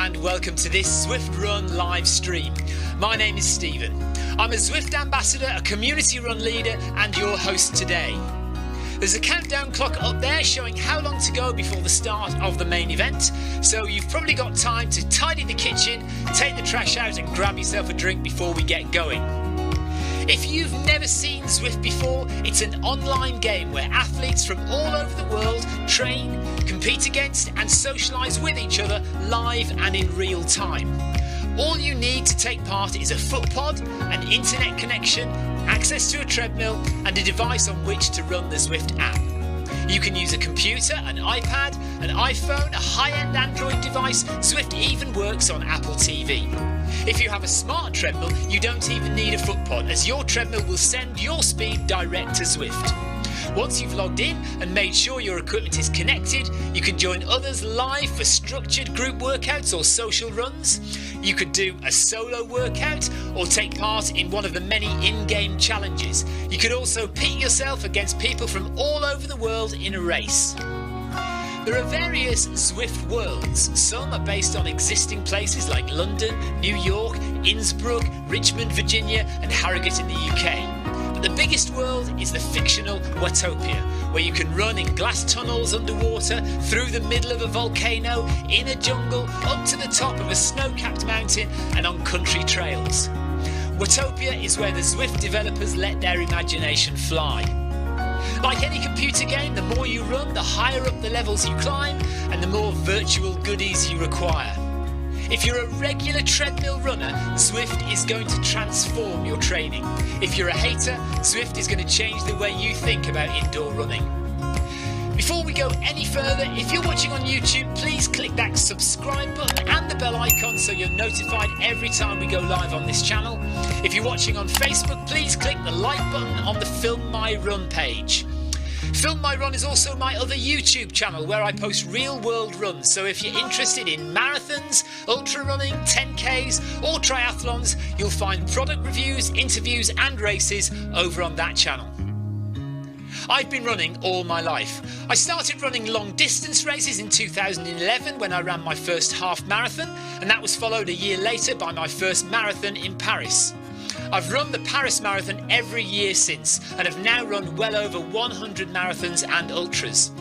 and welcome to this Zwift Run live stream. My name is Stephen. I'm a Zwift ambassador, a community run leader and your host today. There's a countdown clock up there showing how long to go before the start of the main event, so you've probably got time to tidy the kitchen, take the trash out and grab yourself a drink before we get going. If you've never seen Zwift before, it's an online game where athletes from all over the world train, compete against and socialise with each other live and in real time. All you need to take part is a foot pod, an internet connection, access to a treadmill and a device on which to run the Zwift app. You can use a computer, an iPad, an iPhone, a high-end Android device. Zwift even works on Apple TV. If you have a smart treadmill, you don't even need a foot pod, as your treadmill will send your speed direct to Zwift. Once you've logged in and made sure your equipment is connected, you can join others live for structured group workouts or social runs. You could do a solo workout or take part in one of the many in-game challenges. You could also pit yourself against people from all over the world in a race. There are various Zwift worlds. Some are based on existing places like London, New York, Innsbruck, Richmond, Virginia and Harrogate in the UK. But the biggest world is the fictional Watopia, where you can run in glass tunnels underwater, through the middle of a volcano, in a jungle, up to the top of a snow-capped mountain and on country trails. Watopia is where the Zwift developers let their imagination fly. Like any computer game, the more you run, the higher up the levels you climb and the more virtual goodies you require. If you're a regular treadmill runner, Zwift is going to transform your training. If you're a hater, Zwift is going to change the way you think about indoor running. Before we go any further, if you're watching on YouTube, please click that subscribe button and the bell icon so you're notified every time we go live on this channel. If you're watching on Facebook, please click the like button on the Film My Run page. Film My Run is also my other YouTube channel where I post real world runs, so if you're interested in marathons, ultra running, 10Ks or triathlons, you'll find product reviews, interviews and races over on that channel. I've been running all my life. I started running long distance races in 2011 when I ran my first half marathon, and that was followed a year later by my first marathon in Paris. I've run the Paris Marathon every year since and have now run well over 100 marathons and ultras.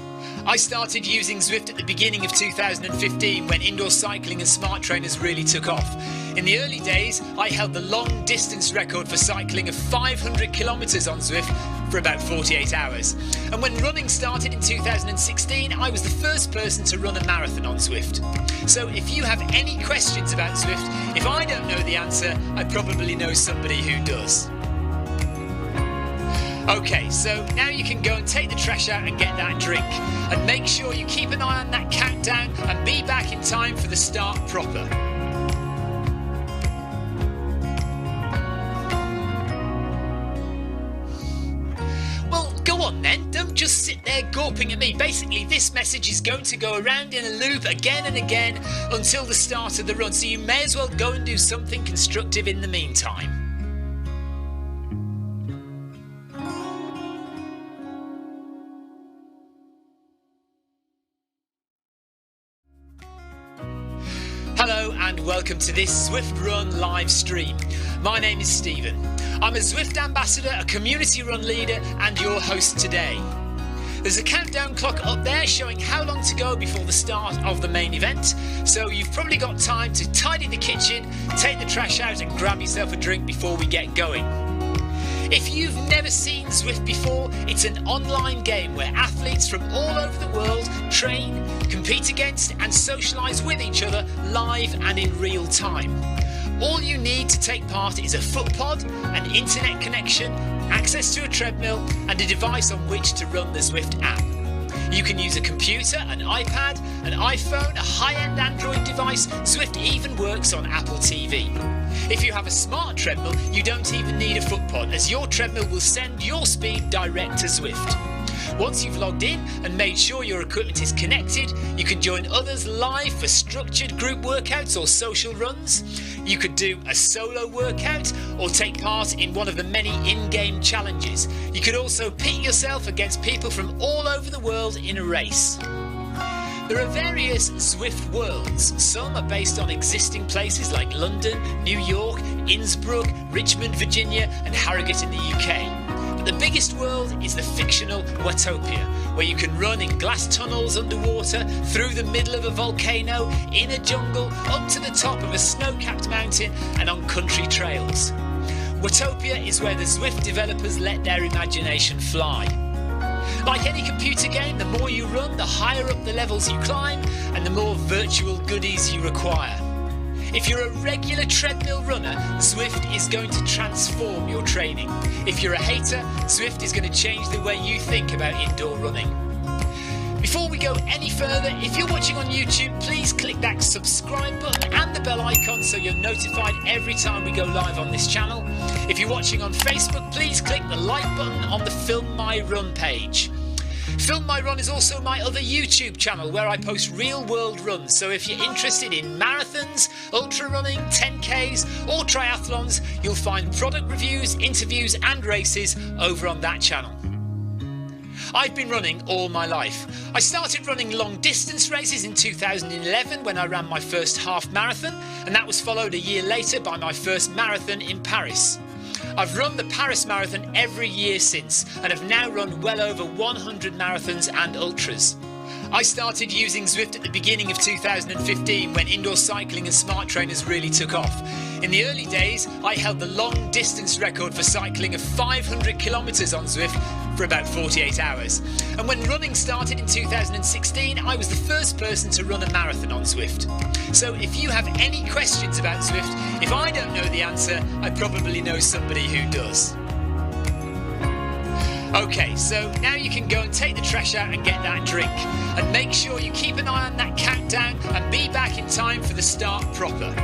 I started using Zwift at the beginning of 2015 when indoor cycling and smart trainers really took off. In the early days, I held the long distance record for cycling of 500 kilometres on Zwift for about 48 hours. And when running started in 2016, I was the first person to run a marathon on Zwift. So if you have any questions about Zwift, if I don't know the answer, I probably know somebody who does. Okay, so now you can go and take the trash out and get that drink. And make sure you keep an eye on that countdown and be back in time for the start proper. Well, go on then, don't just sit there gawping at me. Basically, this message is going to go around in a loop again and again until the start of the run, so you may as well go and do something constructive in the meantime. Hello and welcome to this Zwift Run live stream. My name is Stephen. I'm a Zwift ambassador, a community run leader and your host today. There's a countdown clock up there showing how long to go before the start of the main event, so you've probably got time to tidy the kitchen, take the trash out and grab yourself a drink before we get going. If you've never seen Zwift before, it's an online game where athletes from all over the world train, compete against and socialise with each other live and in real time. All you need to take part is a foot pod, an internet connection, access to a treadmill and a device on which to run the Zwift app. You can use a computer, an iPad, an iPhone, a high-end Android device. Zwift even works on Apple TV. If you have a smart treadmill, you don't even need a foot pod, as your treadmill will send your speed direct to Zwift. Once you've logged in and made sure your equipment is connected, you can join others live for structured group workouts or social runs. You could do a solo workout or take part in one of the many in-game challenges. You could also pit yourself against people from all over the world in a race. There are various Zwift worlds. Some are based on existing places like London, New York, Innsbruck, Richmond, Virginia and Harrogate in the UK. But the biggest world is the fictional Watopia, where you can run in glass tunnels underwater, through the middle of a volcano, in a jungle, up to the top of a snow-capped mountain and on country trails. Watopia is where the Zwift developers let their imagination fly. Like any computer game, the more you run, the higher up the levels you climb and the more virtual goodies you require. If you're a regular treadmill runner, Zwift is going to transform your training. If you're a hater, Zwift is going to change the way you think about indoor running. Before we go any further, if you're watching on YouTube, please click that subscribe button and the bell icon so you're notified every time we go live on this channel. If you're watching on Facebook, please click the like button on the Film My Run page. Film My Run is also my other YouTube channel where I post real world runs, so if you're interested in marathons, ultra running, 10Ks or triathlons, you'll find product reviews, interviews and races over on that channel. I've been running all my life. I started running long distance races in 2011 when I ran my first half marathon, and that was followed a year later by my first marathon in Paris. I've run the Paris Marathon every year since and have now run well over 100 marathons and ultras. I started using Zwift at the beginning of 2015 when indoor cycling and smart trainers really took off. In the early days, I held the long distance record for cycling of 500 kilometres on Zwift for about 48 hours. And when running started in 2016, I was the first person to run a marathon on Zwift. So if you have any questions about Zwift, if I don't know the answer, I probably know somebody who does. Okay, so now you can go and take the trash out and get that drink. And make sure you keep an eye on that countdown and be back in time for the start proper.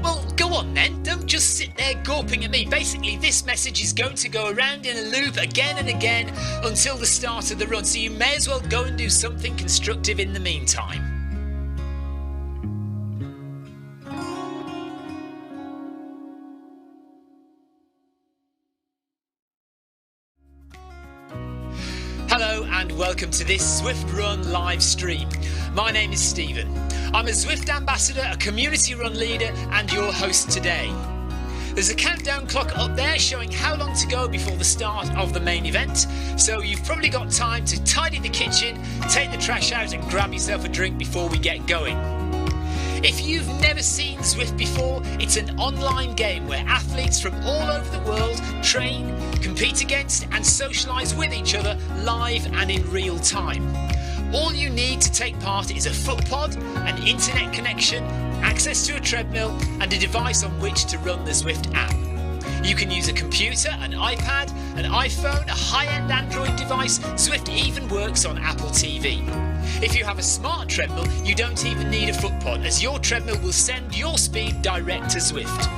Well, go on then, don't just sit there gawping at me. Basically, this message is going to go around in a loop again and again until the start of the run, so you may as well go and do something constructive in the meantime. Hello and welcome to this Zwift Run live stream. My name is Stephen. I'm a Zwift ambassador, a community run leader and your host today. There's a countdown clock up there showing how long to go before the start of the main event, so you've probably got time to tidy the kitchen, take the trash out and grab yourself a drink before we get going. If you've never seen Zwift before, it's an online game where athletes from all over the world train, compete against and socialise with each other live and in real time. All you need to take part is a foot pod, an internet connection, access to a treadmill and a device on which to run the Zwift app. You can use a computer, an iPad, an iPhone, a high-end Android device. Zwift even works on Apple TV. If you have a smart treadmill, you don't even need a foot pod, as your treadmill will send your speed direct to Zwift.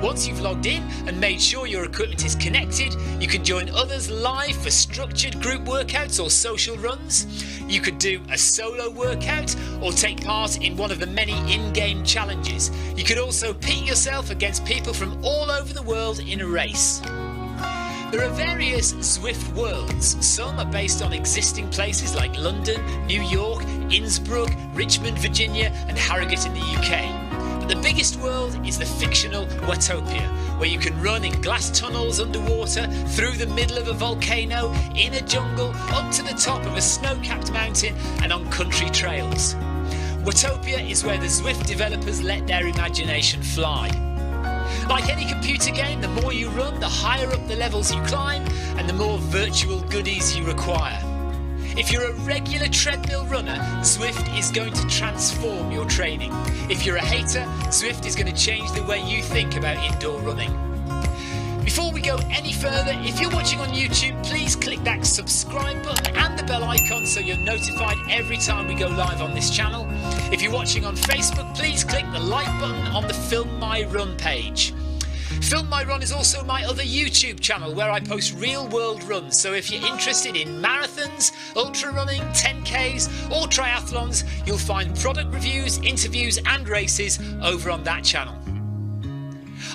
Once you've logged in and made sure your equipment is connected, you can join others live for structured group workouts or social runs. You could do a solo workout or take part in one of the many in-game challenges. You could also pit yourself against people from all over the world in a race. There are various Zwift worlds. Some are based on existing places like London, New York, Innsbruck, Richmond, Virginia and Harrogate in the UK. But the biggest world is the fictional Watopia, where you can run in glass tunnels underwater, through the middle of a volcano, in a jungle, up to the top of a snow-capped mountain and on country trails. Watopia is where the Zwift developers let their imagination fly. Like any computer game, the more you run, the higher up the levels you climb and the more virtual goodies you require. If you're a regular treadmill runner, Zwift is going to transform your training. If you're a hater, Zwift is going to change the way you think about indoor running. Before we go any further, if you're watching on YouTube, please click that subscribe button and the bell icon so you're notified every time we go live on this channel. If you're watching on Facebook, please click the like button on the Film My Run page. Film My Run is also my other YouTube channel where I post real world runs, so if you're interested in marathons, ultra running, 10Ks or triathlons, you'll find product reviews, interviews and races over on that channel.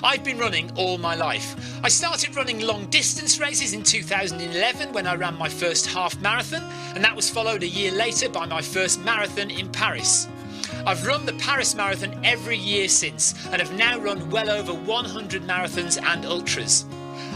I've been running all my life. I started running long distance races in 2011 when I ran my first half marathon, and that was followed a year later by my first marathon in Paris. I've run the Paris Marathon every year since and have now run well over 100 marathons and ultras.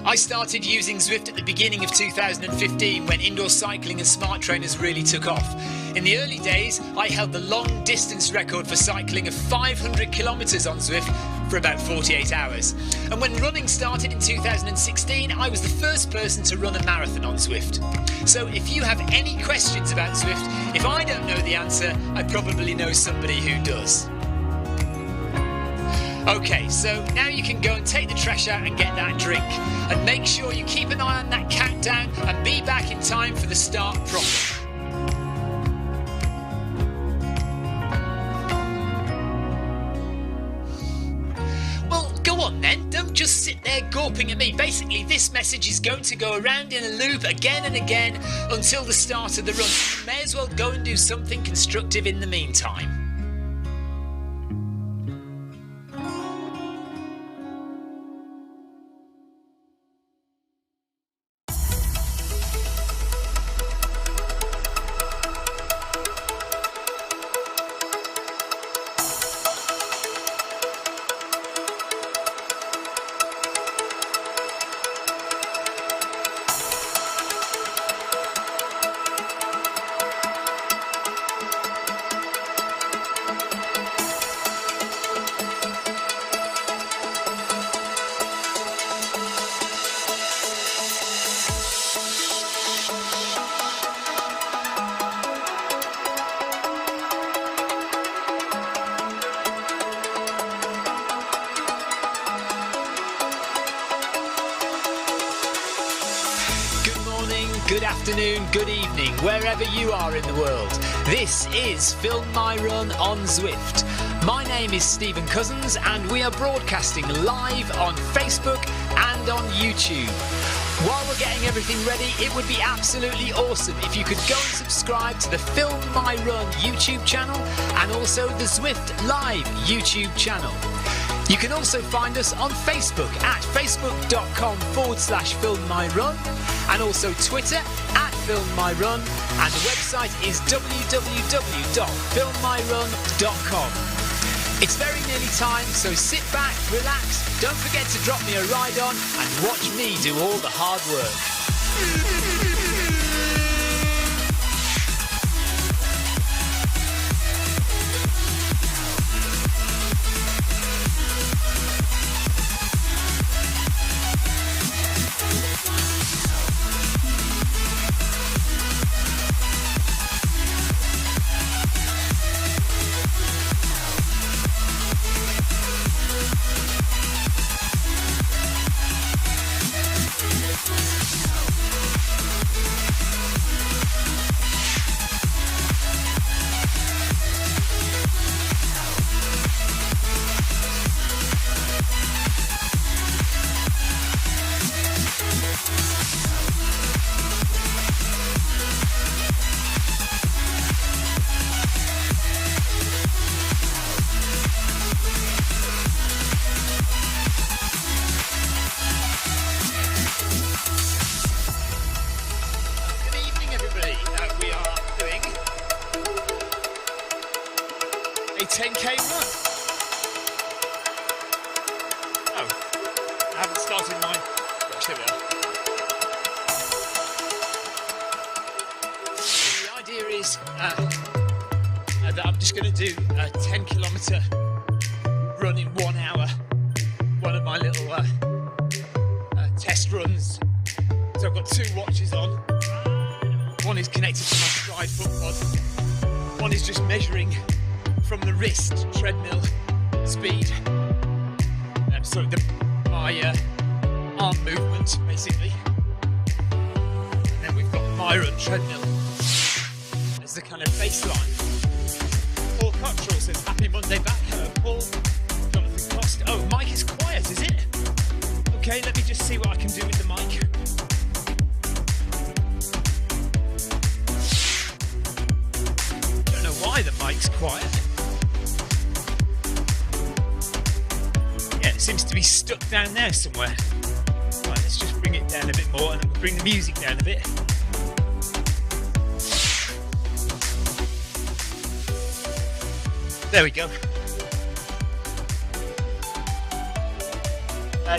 I started using Zwift at the beginning of 2015 when indoor cycling and smart trainers really took off. In the early days, I held the long distance record for cycling of 500 kilometres on Zwift for about 48 hours. And when running started in 2016, I was the first person to run a marathon on Zwift. So if you have any questions about Zwift, if I don't know the answer, I probably know somebody who does. Okay, so now you can go and take the trash out and get that drink. And make sure you keep an eye on that countdown and be back in time for the start proper. Well, go on then, don't just sit there gawping at me. Basically, this message is going to go around in a loop again and again until the start of the run. You may as well go and do something constructive in the meantime. Good afternoon, good evening, wherever you are in the world. This is Film My Run on Zwift. My name is Stephen Cousins and we are broadcasting live on Facebook and on YouTube. While we're getting everything ready, it would be absolutely awesome if you could go and subscribe to the Film My Run YouTube channel and also the Zwift Live YouTube channel. You can also find us on Facebook at facebook.com/filmmyrun and also Twitter at filmmyrun, and the website is www.filmmyrun.com. It's very nearly time, so sit back, relax, don't forget to drop me a ride on and watch me do all the hard work. A 10k run. Oh, I haven't started mine. Gosh, there we are. The idea is that I'm just going to do a 10 kilometre run in 1 hour. One of my little test runs. So I've got 2 watches on. One is connected to my Stride foot pod. One is just measuring from the wrist treadmill speed. My arm movement, basically. And then we've got my run treadmill as the kind of baseline. Paul Cottrell says, happy Monday back. Hello, Paul. Jonathan Cost. Oh, mic is quiet, is it? Okay, let me just see what I can do with the mic. Don't know why the mic's quiet. Yeah, it seems seems to be stuck down there somewhere. Right, let's just bring it down a bit more and then we'll bring the music down a bit. There we go.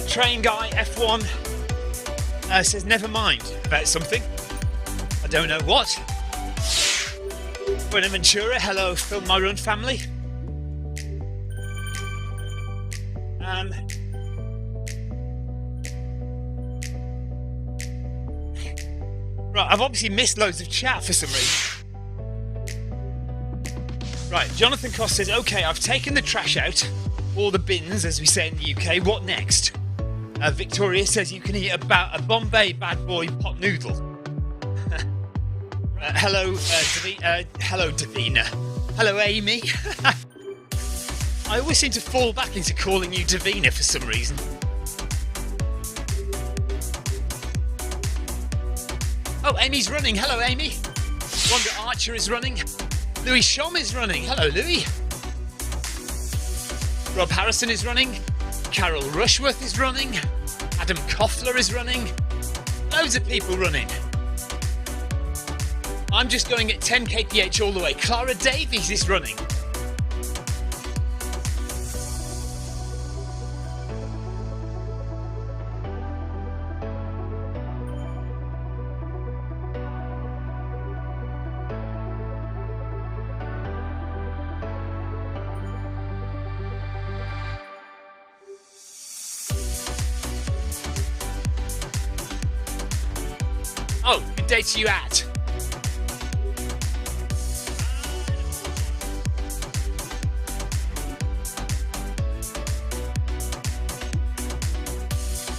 Train guy F1 says never mind about something. I don't know what. Buenaventura, hello, Film My Run family. Right, I've obviously missed loads of chat for some reason. Right, Jonathan Cost says, okay, I've taken the trash out, or the bins, as we say in the UK. What next? Victoria says you can eat a Bombay Bad Boy pot noodle. Hello, hello, Davina. Hello, Amy. I always seem to fall back into calling you Davina for some reason. Oh, Amy's running. Hello, Amy. Wanda Archer is running. Louis Shom is running. Hello, Louis. Rob Harrison is running. Carol Rushworth is running. Adam Koffler is running. Loads of people running. I'm just going at 10 kph all the way. Clara Davies is running. Oh, good day to you, at.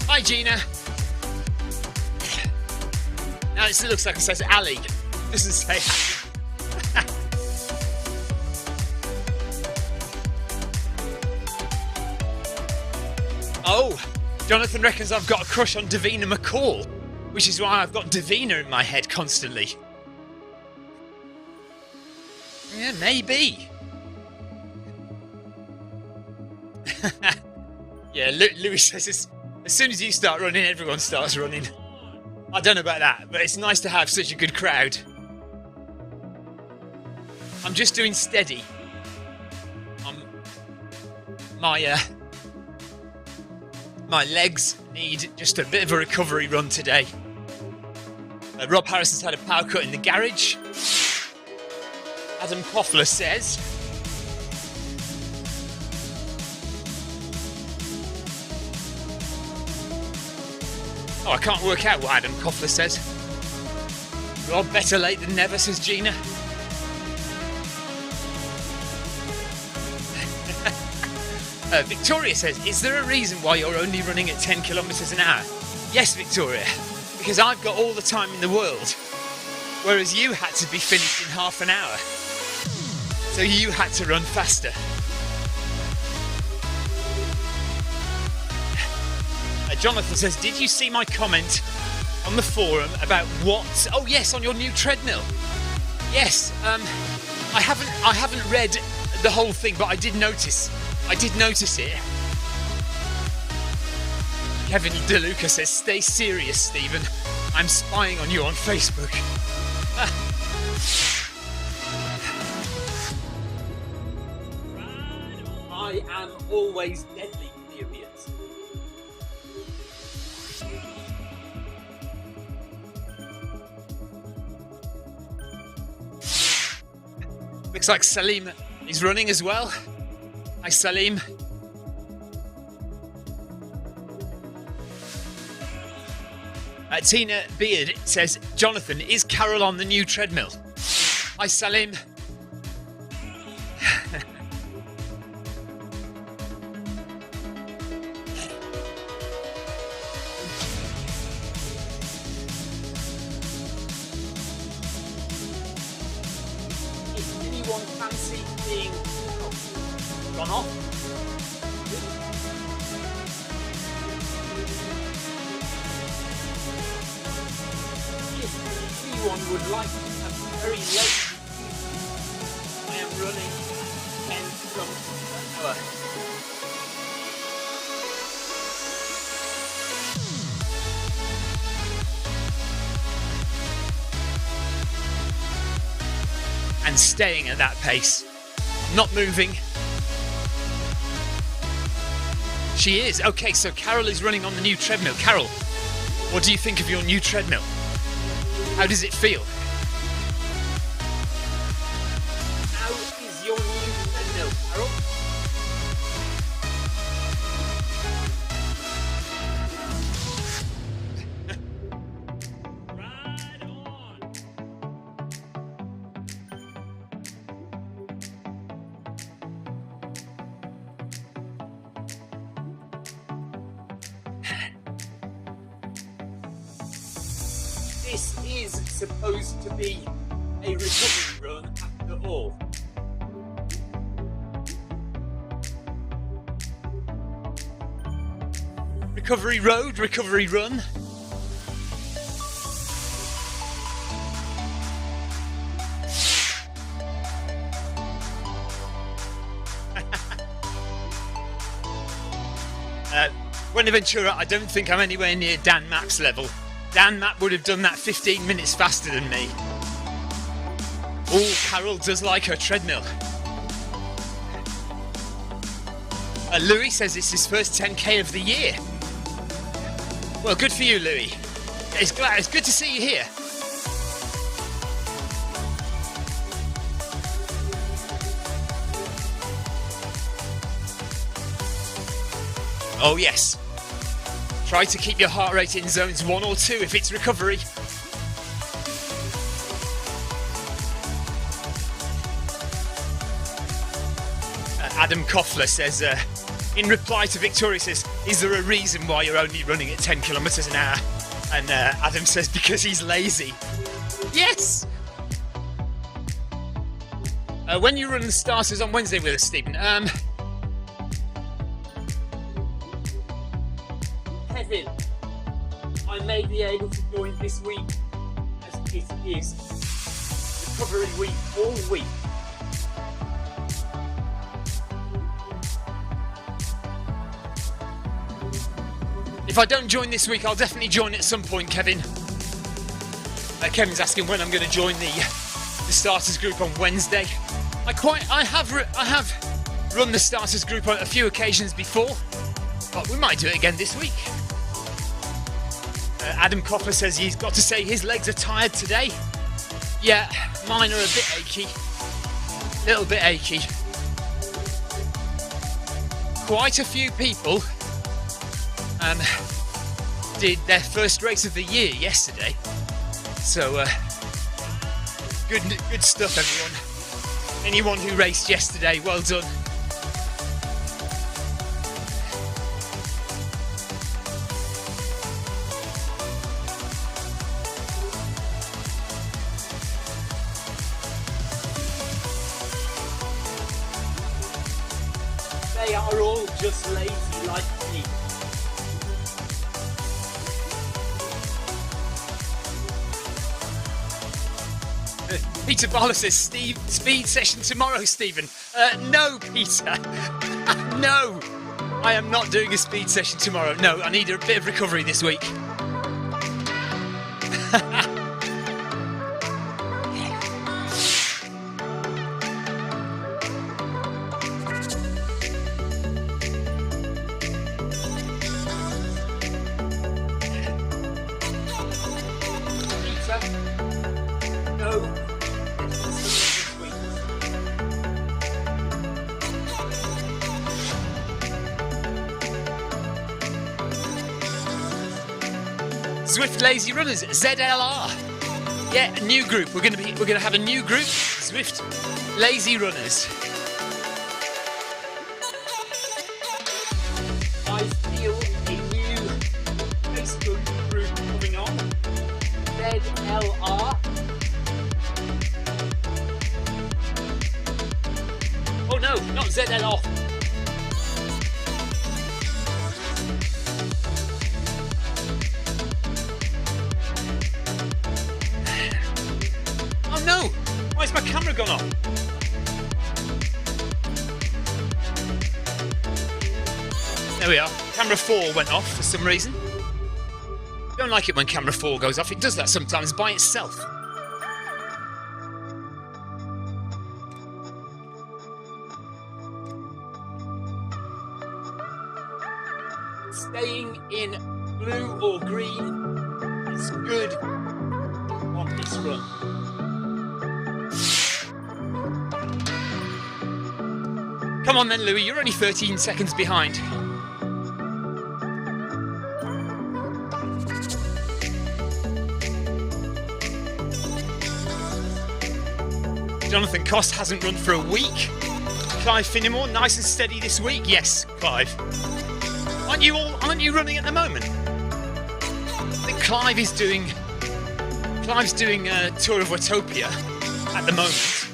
Hi, Gina. Now this looks like it says Ali. It doesn't say Ali. Oh, Jonathan reckons I've got a crush on Davina McCall, which is why I've got Davina in my head constantly. Yeah, maybe. Yeah, Louis says as soon as you start running, everyone starts running. I don't know about that, but it's nice to have such a good crowd. I'm just doing steady. My legs need just a bit of a recovery run today. Rob Harrison's had a power cut in the garage. Adam Koffler says, oh, I can't work out what Adam Koffler says. Rob, better late than never, says Gina. Victoria says, is there a reason why you're only running at 10 kilometres an hour? Yes, Victoria, because I've got all the time in the world, whereas you had to be finished in half an hour. So you had to run faster. Jonathan says, did you see my comment on the forum about what? Oh yes, on your new treadmill. Yes, I haven't read the whole thing, but I did notice it. Kevin DeLuca says, stay serious, Stephen. I'm spying on you on Facebook. I am always deadly furious. Looks like Salim is running as well. Hi, Salim. Tina Beard says, Jonathan, is Carol on the new treadmill? Hi, Salim. If anyone fancy being gone off? Anyone would like to have very late, I am running 10 kilometers an hour. and staying at that pace, not moving. She is. Okay, so Carol is running on the new treadmill. Carol, what do you think of your new treadmill? How does it feel? How is your new treadmill, Carol? Right on. This is supposed to be a recovery run after all. Recovery road, recovery run. Buenaventura, I don't think I'm anywhere near Dan Mapp's level. Dan Mapp would have done that 15 minutes faster than me. Oh, Carol does like her treadmill. Louis says it's his first 10k of the year. Well, good for you, Louis. It's good to see you here. Oh yes. Try to keep your heart rate in zones 1 or 2 if it's recovery. Adam Koffler says, in reply to Victoria, says, is there a reason why you're only running at 10 kilometres an hour? And Adam says, because he's lazy. Yes! When you run the starters on Wednesday with us, Stephen? Kevin, I may be able to join this week as it is recovery week all week. If I don't join this week, I'll definitely join at some point, Kevin. Kevin's asking when I'm going to join the starters group on Wednesday. I have run the starters group on a few occasions before, but we might do it again this week. Adam Copper says he's got to say his legs are tired today. Yeah, mine are a bit achy. Little bit achy. Quite a few people did their first race of the year yesterday. So, good stuff, everyone. Anyone who raced yesterday, well done. They are all just lazy like me. Peter Barlow says, speed session tomorrow, Stephen. No, Peter. No, I am not doing a speed session tomorrow. No, I need a bit of recovery this week. Zwift Lazy Runners, ZLR. Yeah, a new group. We're gonna have a new group, Zwift Lazy Runners. I feel a new Facebook group coming on. ZLR. Oh no, not ZLR. No! Why has my camera gone off? There we are. Camera 4 went off for some reason. Don't like it when camera 4 goes off. It does that sometimes by itself. staying in blue or green is good on this run. Come on then, Louis, you're only 13 seconds behind. Jonathan Cost hasn't run for a week. Clive Finnemore, nice and steady this week. Yes, Clive. Aren't you running at the moment? I think Clive's doing a tour of Watopia at the moment.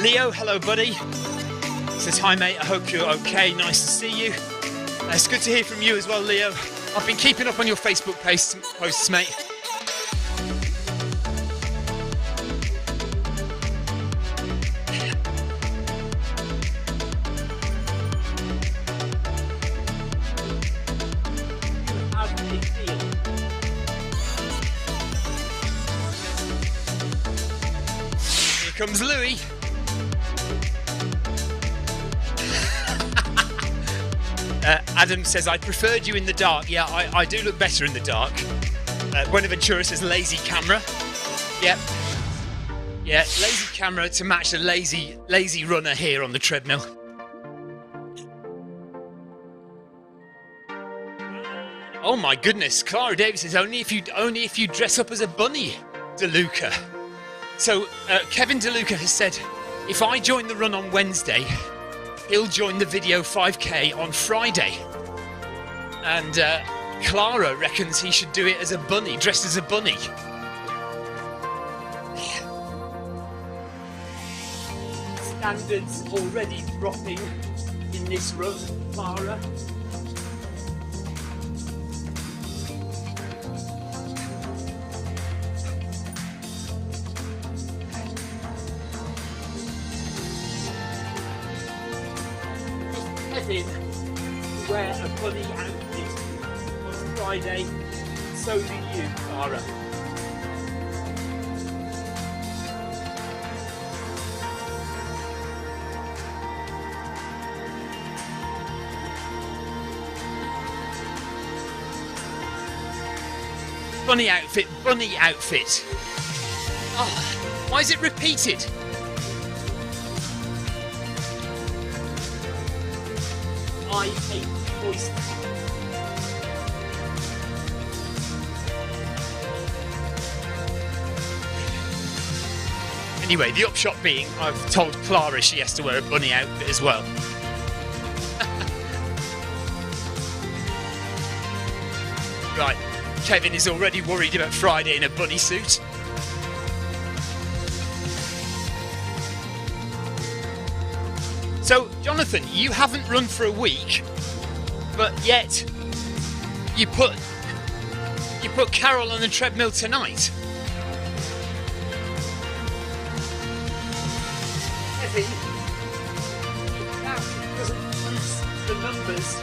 Leo, hello buddy. Says, hi mate, I hope you're okay, nice to see you. It's good to hear from you as well, Leo. I've been keeping up on your Facebook posts, mate. Here comes Louis. Adam says, I preferred you in the dark. Yeah, I do look better in the dark. Buenaventura says, lazy camera. Yep. Yeah, lazy camera to match the lazy runner here on the treadmill. Oh my goodness, Clara Davis says, only if you dress up as a bunny, DeLuca. So Kevin DeLuca has said, if I join the run on Wednesday, he'll join the video 5K on Friday. And Clara reckons he should do it as a bunny, dressed as a bunny. Standards already dropping in this run, Clara. Kevin wear a bunny outfit on Friday, so do you, Clara. Bunny outfit, bunny outfit. Oh, why is it repeated? I hate voices. Anyway, the upshot being, I've told Clara she has to wear a bunny outfit as well. Right, Kevin is already worried about Friday in a bunny suit. So, Jonathan, you haven't run for a week, but yet you put Carol on the treadmill tonight. Kevin, if that doesn't boost the numbers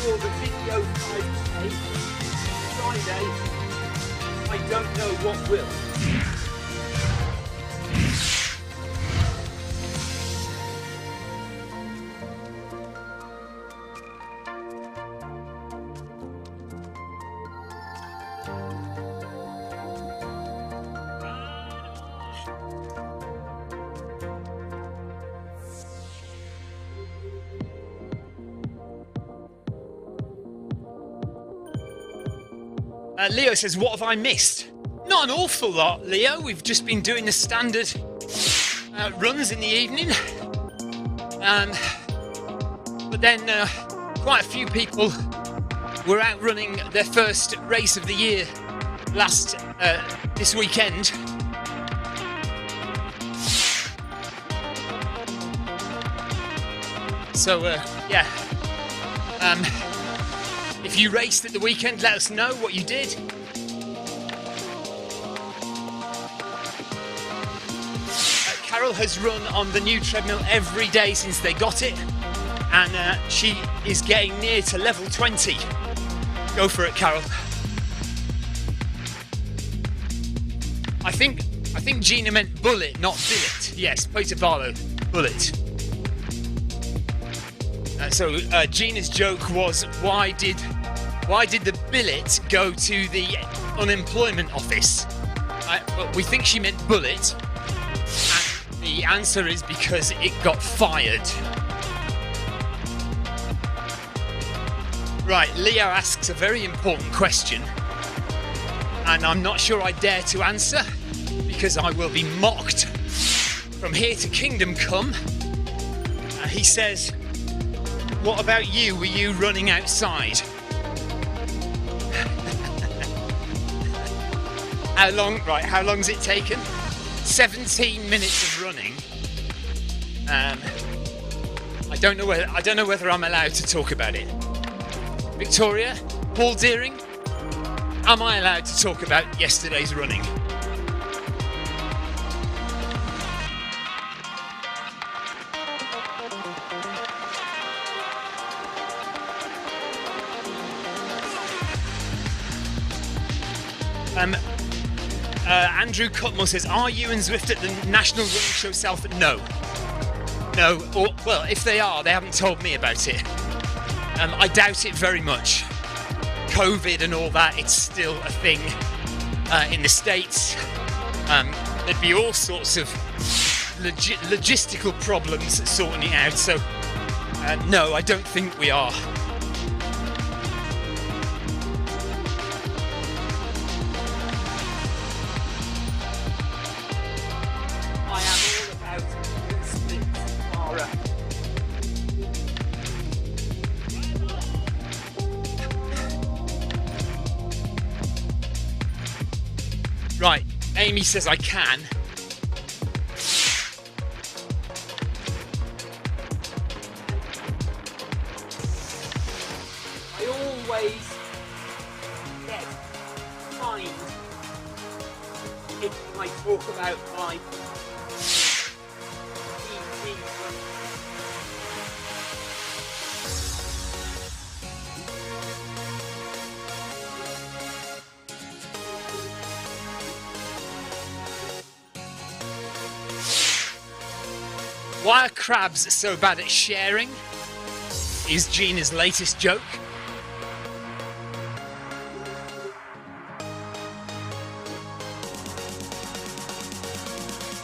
for the video 5K Friday, I don't know what will. Leo says, what have I missed? Not an awful lot, Leo. We've just been doing the standard runs in the evening. But then quite a few people were out running their first race of the year this weekend. So, yeah. If you raced at the weekend, let us know what you did. Carol has run on the new treadmill every day since they got it, and she is getting near to level 20. Go for it, Carol. I think Gina meant bullet, not billet. Yes, Potavalo, bullet. Gina's joke was, why did the billet go to the unemployment office? Well, we think she meant bullet, and the answer is because it got fired. Right, Leo asks a very important question, and I'm not sure I dare to answer because I will be mocked from here to kingdom come. He says, what about you? Were you running outside? How long's it taken? 17 minutes of running. I don't know whether I'm allowed to talk about it. Victoria, Paul Deering, am I allowed to talk about yesterday's running? Andrew Cutmore says, are you and Zwift at the National Running Show South? No. Or, well, if they are, they haven't told me about it. I doubt it very much. COVID and all that, it's still a thing in the States. There'd be all sorts of logistical problems sorting it out. So, no, I don't think we are. Right, Amy says I can. I always get fined if I talk about my PT running. Why are crabs so bad at sharing? Is Gina's latest joke.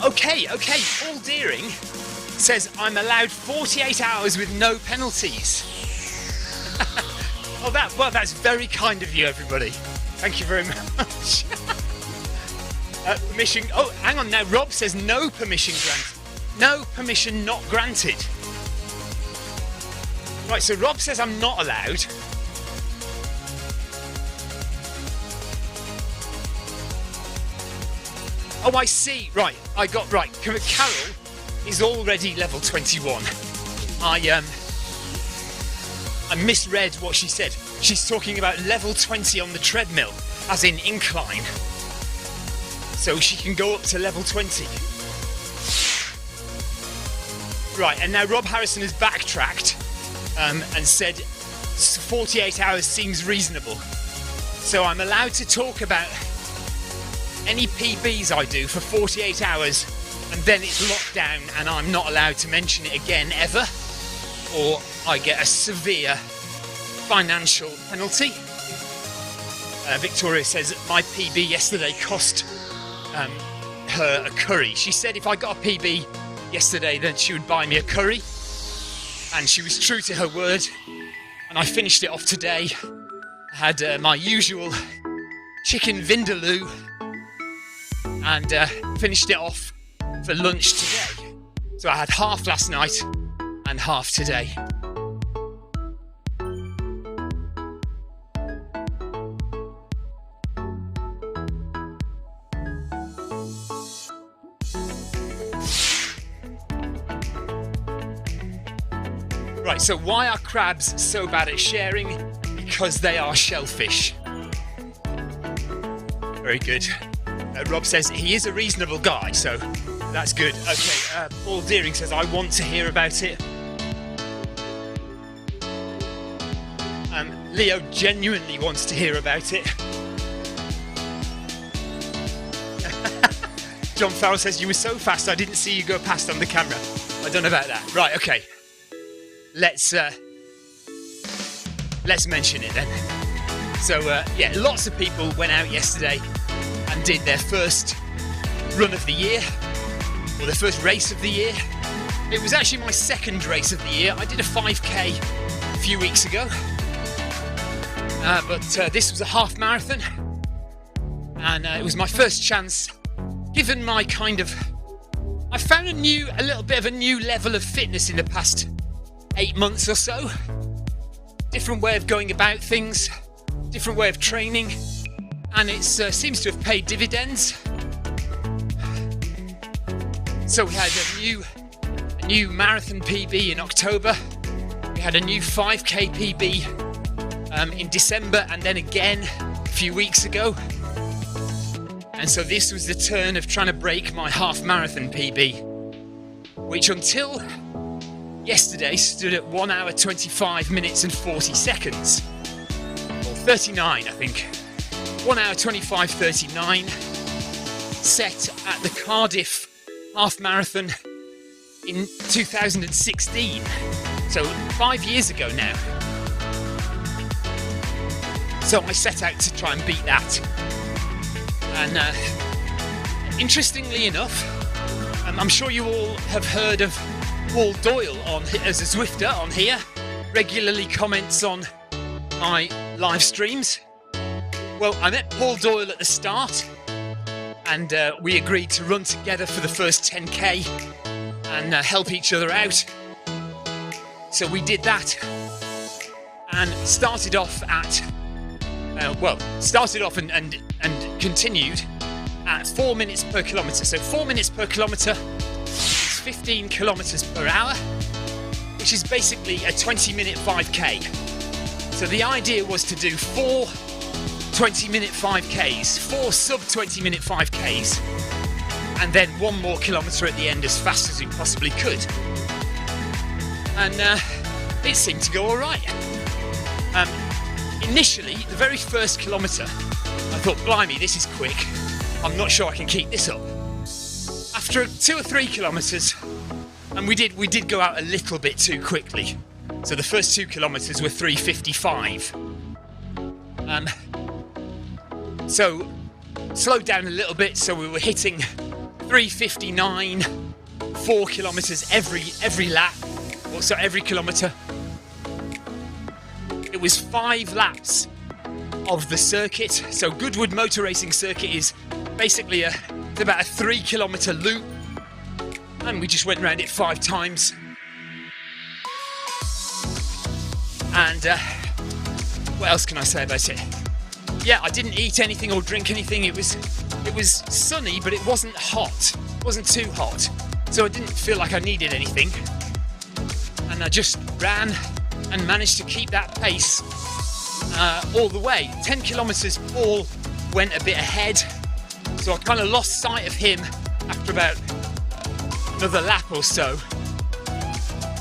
Okay, Paul Deering says I'm allowed 48 hours with no penalties. That's very kind of you, everybody. Thank you very much. Permission. Oh, hang on now. Rob says no permission granted. No permission not granted. Right, so Rob says I'm not allowed. Oh, I see. Right, I got right. Carol is already level 21. I misread what she said. She's talking about level 20 on the treadmill, as in incline. So she can go up to level 20. Right, and now Rob Harrison has backtracked and said 48 hours seems reasonable. So I'm allowed to talk about any PBs I do for 48 hours, and then it's locked down and I'm not allowed to mention it again ever, or I get a severe financial penalty. Victoria says my PB yesterday cost her a curry. She said if I got a PB yesterday then she would buy me a curry, and she was true to her word, and I finished it off today. I had my usual chicken vindaloo and finished it off for lunch today. So I had half last night and half today. Right, so why are crabs so bad at sharing? Because they are shellfish. Very good. Rob says he is a reasonable guy, so that's good. Okay, Paul Deering says I want to hear about it. Leo genuinely wants to hear about it. John Farrell says you were so fast I didn't see you go past on the camera. I don't know about that. Right, okay. let's mention it then. So yeah, lots of people went out yesterday and did their first run of the year, or their first race of the year. It was actually my second race of the year. I did a 5k a few weeks ago, but this was a half marathon, and it was my first chance, given my I found a little bit of a new level of fitness in the past 8 months or so. Different way of going about things, different way of training, and it seems to have paid dividends. So we had a new marathon PB in October. We had a new 5k PB in December, and then again a few weeks ago. And so this was the turn of trying to break my half marathon PB, which until yesterday stood at 1 hour 25 minutes and 40 seconds. Or 39, I think. 1 hour 25:39, set at the Cardiff half marathon in 2016. So 5 years ago now. So I set out to try and beat that. And interestingly enough, I'm sure you all have heard of Paul Doyle as a Zwifter on here, regularly comments on my live streams. Well, I met Paul Doyle at the start, and we agreed to run together for the first 10k and help each other out. So we did that and started off and continued at 4 minutes per kilometre. So 4 minutes per kilometre is 15 kilometres per hour, which is basically a 20-minute 5k. So the idea was to do 4 20-minute 5ks, 4 sub-20-minute 5ks, and then 1 more kilometre at the end as fast as we possibly could. And it seemed to go all right. Initially, the very first kilometre, I thought, blimey, this is quick. I'm not sure I can keep this up. After 2 or 3 kilometres, and we did go out a little bit too quickly. So the first 2 kilometres were 3:55. So slowed down a little bit, so we were hitting 3:59, 4 kilometres every lap, also every kilometre. It was 5 laps of the circuit. So Goodwood Motor Racing Circuit is basically it's about a 3-kilometre loop, and we just went around it 5 times. And what else can I say about it? Yeah, I didn't eat anything or drink anything. It was sunny, but it wasn't hot. It wasn't too hot, so I didn't feel like I needed anything. And I just ran and managed to keep that pace all the way. 10 kilometres, Paul went a bit ahead, so I kind of lost sight of him after about another lap or so.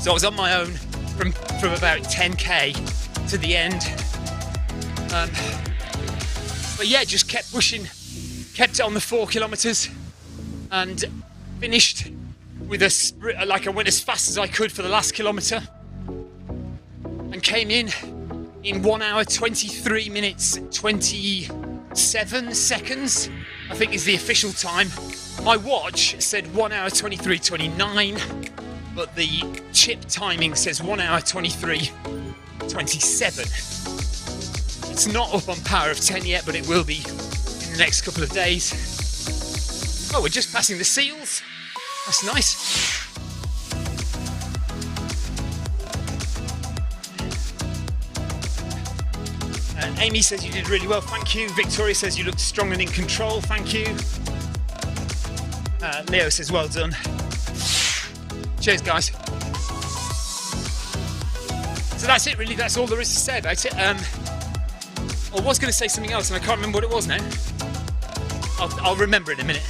So I was on my own from about 10k to the end. But yeah, just kept pushing, kept it on the 4 kilometres, and finished with a sprint. Like I went as fast as I could for the last kilometre, and came in 1 hour 23 minutes 27 seconds, I think is the official time. My watch said 1 hour 23:29, but the chip timing says 1 hour 23:27. It's not up on Power of 10 yet, but it will be in the next couple of days. Oh, we're just passing the seals. That's nice. Amy says you did really well, thank you. Victoria says you looked strong and in control, thank you. Leo says well done. Cheers, guys. So that's it, really. That's all there is to say about it. I was going to say something else, and I can't remember what it was now. I'll remember in a minute.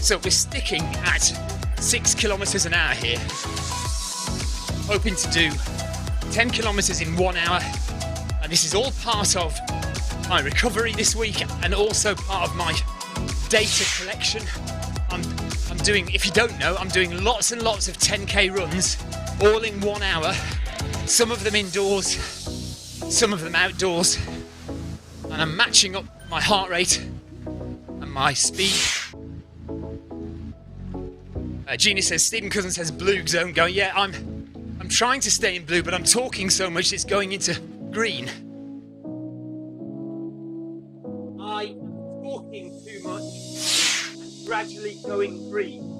So we're sticking at 6 kilometres an hour here, hoping to do 10 kilometres in 1 hour, and this is all part of my recovery this week and also part of my data collection I'm doing, if you don't know, I'm doing lots and lots of 10k runs, all in 1 hour, some of them indoors, some of them outdoors, and I'm matching up my heart rate and my speed. Gina says, Stephen Cousins says blue zone going. Yeah, I'm trying to stay in blue, but I'm talking so much it's going into green. I'm talking too much and gradually going green.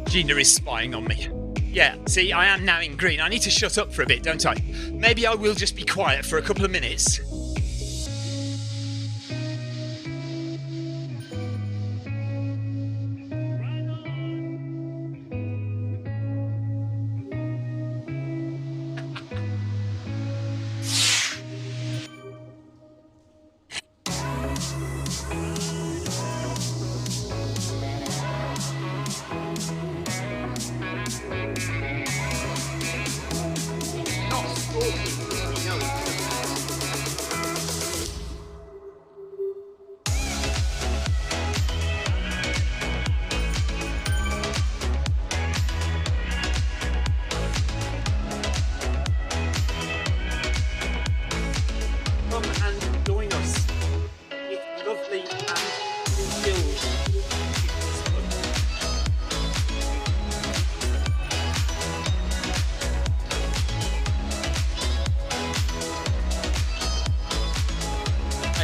Gina is spying on me. Yeah, see, I am now in green. I need to shut up for a bit, don't I? Maybe I will just be quiet for a couple of minutes.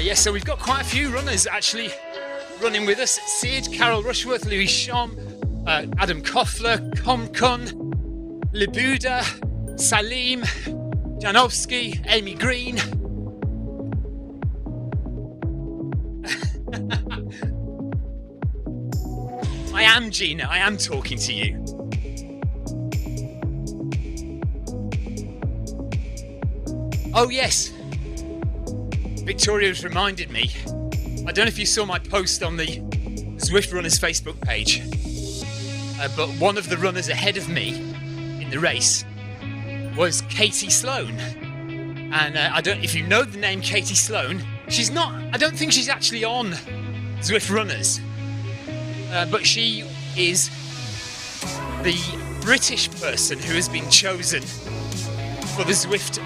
Yes, so we've got quite a few runners actually running with us. Sid, Carol Rushworth, Louis Shom, Adam Koffler, Komkun, Libuda, Salim, Janowski, Amy Green. I am Gina, I am talking to you. Oh yes. Victoria's reminded me, I don't know if you saw my post on the Zwift Runners Facebook page, but one of the runners ahead of me in the race was Katie Sloan. And I don't, if you know the name Katie Sloan, she's not, I don't think she's actually on Zwift Runners, but she is the British person who has been chosen for the Zwift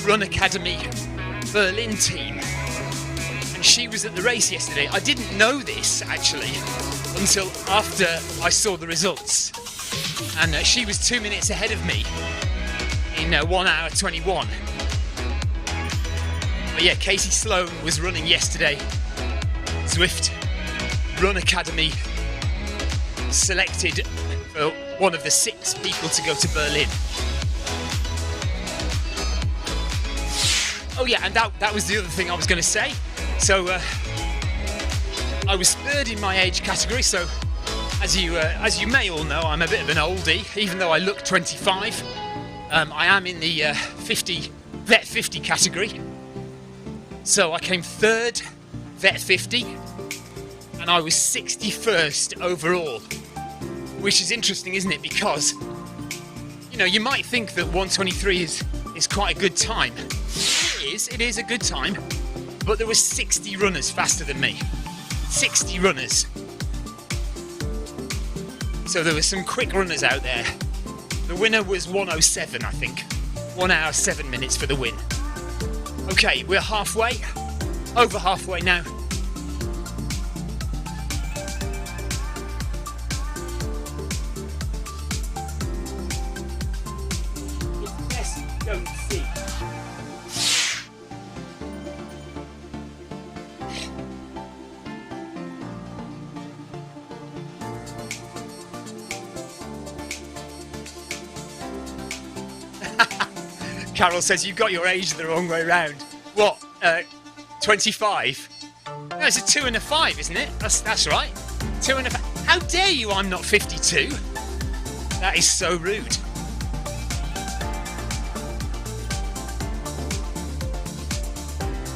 Run Academy Berlin team, and she was at the race yesterday. I didn't know this actually until after I saw the results, and she was 2 minutes ahead of me in 1 hour 21. But yeah, Katie Sloan was running yesterday. Zwift Run Academy selected for one of the 6 people to go to Berlin. Oh yeah, and that was the other thing I was going to say. So I was 3rd in my age category. So as you may all know, I'm a bit of an oldie, even though I look 25. I am in the vet 50 category. So I came 3rd vet 50, and I was 61st overall, which is interesting, isn't it? Because you know, you might think that 1:23 is quite a good time. It is a good time, but there were 60 runners faster than me. 60 runners. So there were some quick runners out there. The winner was 1:07, I think. 1 hour 7 minutes for the win. Okay, we're halfway. Over halfway now. Yes, don't see. Carol says you've got your age the wrong way round. What? 25? No, it's a 2 and a 5, isn't it? That's right. 2 and a 5. How dare you? I'm not 52. That is so rude.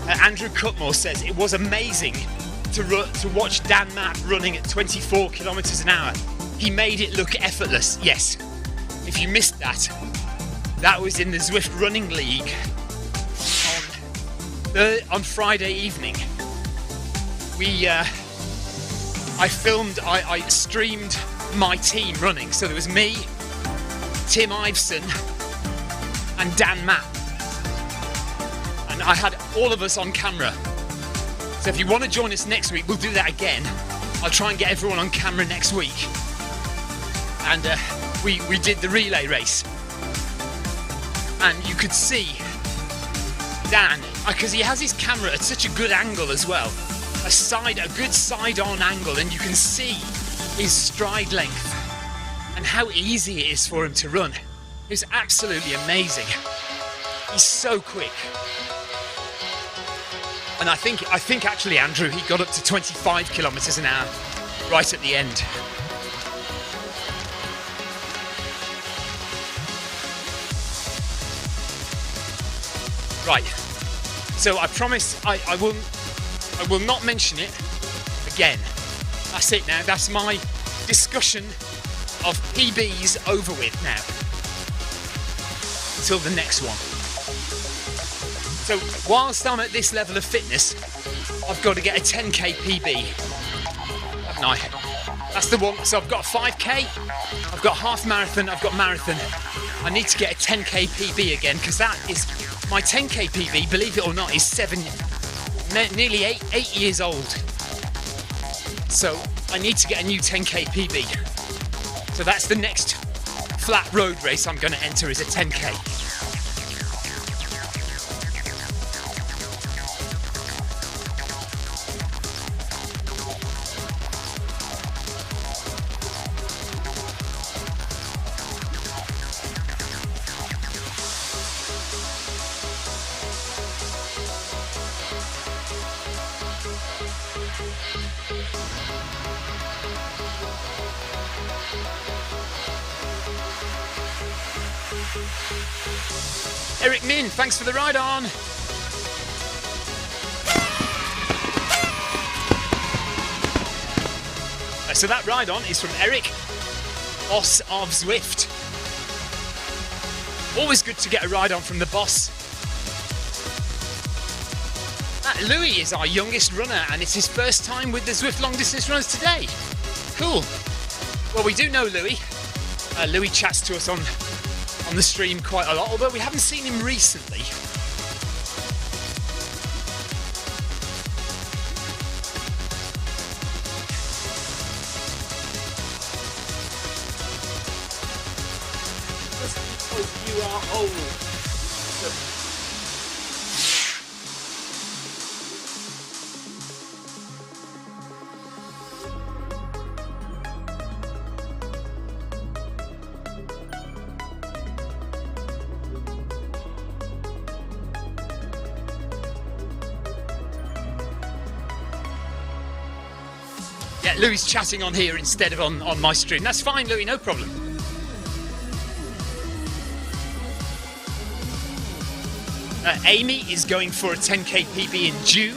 Andrew Cutmore says it was amazing to watch Dan Matt running at 24 kilometers an hour. He made it look effortless. Yes, if you missed that, that was in the Zwift Running League on Friday evening. I streamed my team running. So there was me, Tim Iveson, and Dan Matt. And I had all of us on camera. So if you want to join us next week, we'll do that again. I'll try and get everyone on camera next week. And we did the relay race. And you could see Dan, because he has his camera at such a good angle as well. A good side-on angle, and you can see his stride length and how easy it is for him to run. It's absolutely amazing. He's so quick. And I think actually, Andrew, he got up to 25 kilometers an hour right at the end. Right. So I promise I will not mention it again. That's it now. That's my discussion of PBs over with now. Until the next one. So whilst I'm at this level of fitness, I've got to get a 10k PB. Haven't I? That's the one. So I've got a 5k, I've got half marathon, I've got marathon. I need to get a 10k PB again, because that is my 10k PB, believe it or not, is nearly eight years old. So I need to get a new 10k PB. So that's the next flat road race I'm going to enter, is a 10k. Eric Min, thanks for the ride on. So that ride on is from Eric, boss of Zwift. Always good to get a ride on from the boss. Louis is our youngest runner, and it's his first time with the Zwift long distance runners today. Cool. Well, we do know Louis. Louis chats to us on the stream quite a lot, although we haven't seen him recently. Just because you are old. Yeah, Louis chatting on here instead of on my stream. That's fine, Louis, no problem. Amy is going for a 10k PB in June.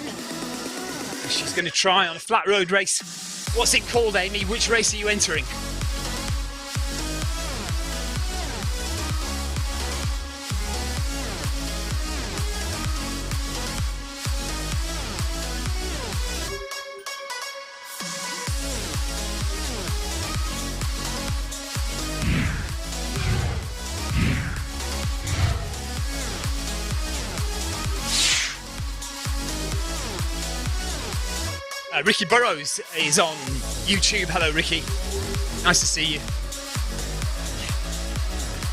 She's going to try on a flat road race. What's it called, Amy? Which race are you entering? Ricky Burrows is on YouTube. Hello, Ricky. Nice to see you.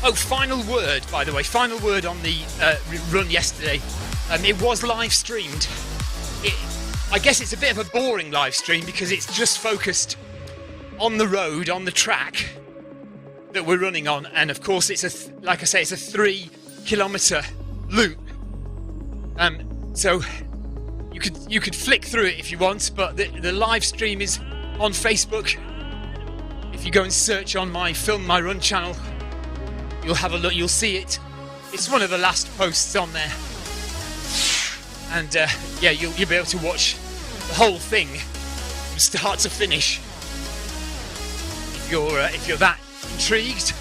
Oh, final word, by the way. Final word on the run yesterday. It was live streamed. I guess it's a bit of a boring live stream because it's just focused on the road, on the track that we're running on. And of course, it's like I say, it's a 3 kilometer loop. So you could flick through it if you want, but the live stream is on Facebook. If you go and search on my Film My Run channel, you'll have a look, you'll see it. It's one of the last posts on there. and yeah, you'll be able to watch the whole thing from start to finish if you're that intrigued.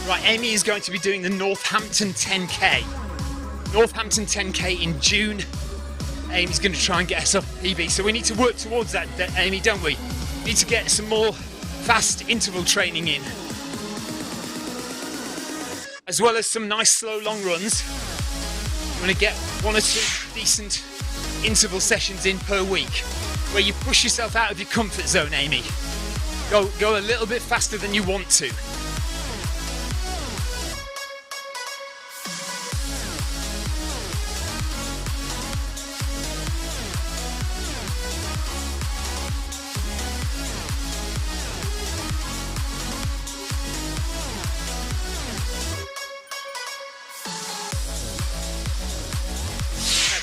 Right, Amy is going to be doing the Northampton 10K. Northampton 10K in June. Amy's going to try and get us up PB, so we need to work towards that, Amy, don't we? We need to get some more fast interval training in, as well as some nice slow long runs. You want to get 1 or 2 decent interval sessions in per week, where you push yourself out of your comfort zone, Amy. Go a little bit faster than you want to.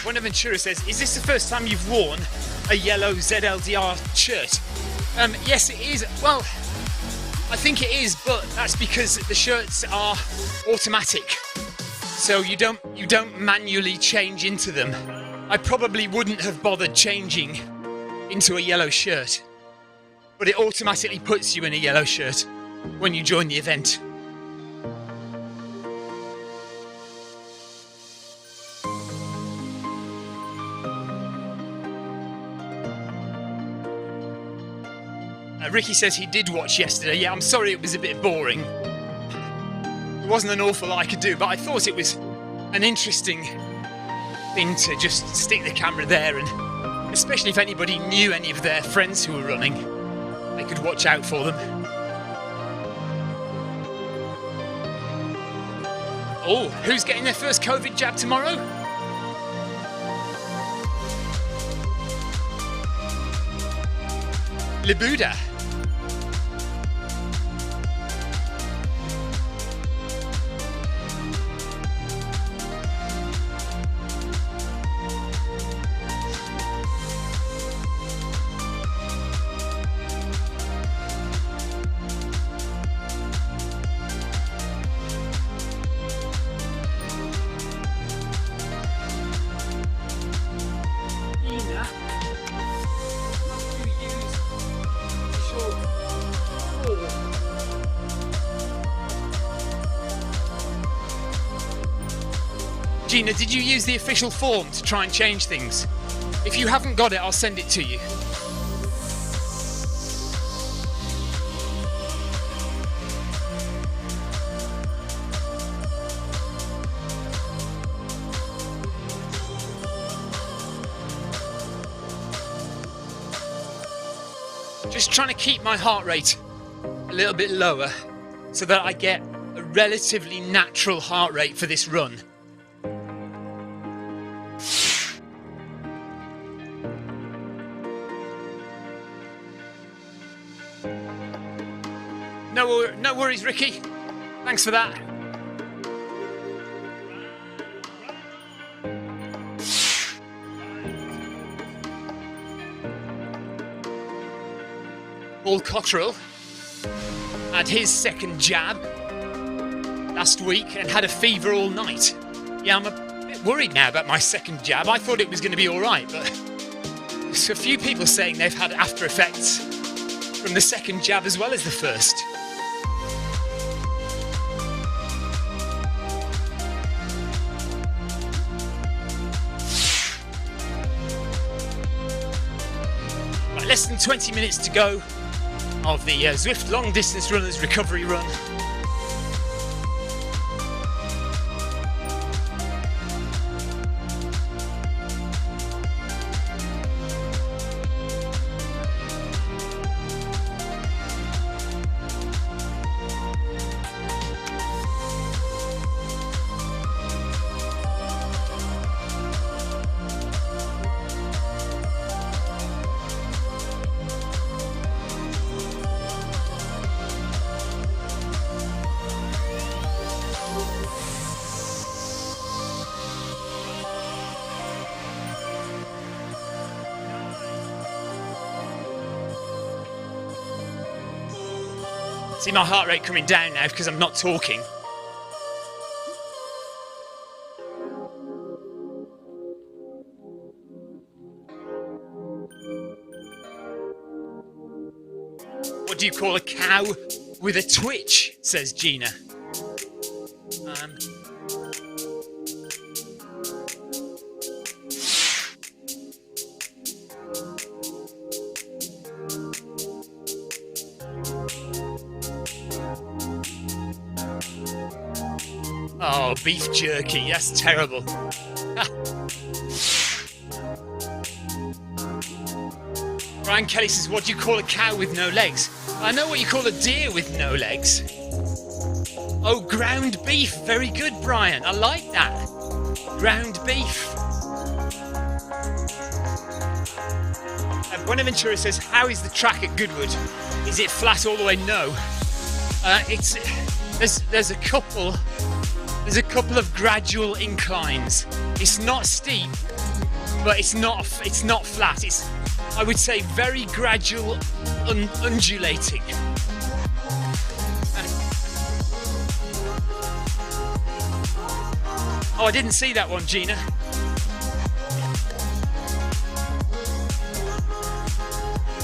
Buenaventura says, is this the first time you've worn a yellow ZLDR shirt? Yes, it is. Well, I think it is, but that's because the shirts are automatic, so you don't manually change into them. I probably wouldn't have bothered changing into a yellow shirt, but it automatically puts you in a yellow shirt when you join the event. Ricky says he did watch yesterday. Yeah, I'm sorry it was a bit boring. There wasn't an awful lot I could do, but I thought it was an interesting thing to just stick the camera there, and especially if anybody knew any of their friends who were running, they could watch out for them. Oh, who's getting their first COVID jab tomorrow? Libuda. Gina, did you use the official form to try and change things? If you haven't got it, I'll send it to you. Just trying to keep my heart rate a little bit lower so that I get a relatively natural heart rate for this run. No worries, Ricky. Thanks for that. Paul Cottrell had his second jab last week and had a fever all night. Yeah, I'm a bit worried now about my second jab. I thought it was going to be all right, but there's a few people saying they've had after effects from the second jab as well as the first. Right, less than 20 minutes to go of the Zwift Long Distance Runners Recovery Run. See my heart rate coming down now because I'm not talking. do you call a cow with a twitch? Says Gina. Oh, beef jerky, that's terrible. Brian Kelly says, what do you call a cow with no legs? I know what you call a deer with no legs. Oh, ground beef. Very good, Brian. I like that. Ground beef. Buenaventura says, how is the track at Goodwood? Is it flat all the way? No. There's a couple of gradual inclines. It's not steep, but it's not flat. It's, I would say, very gradual, undulating. Oh, I didn't see that one, Gina.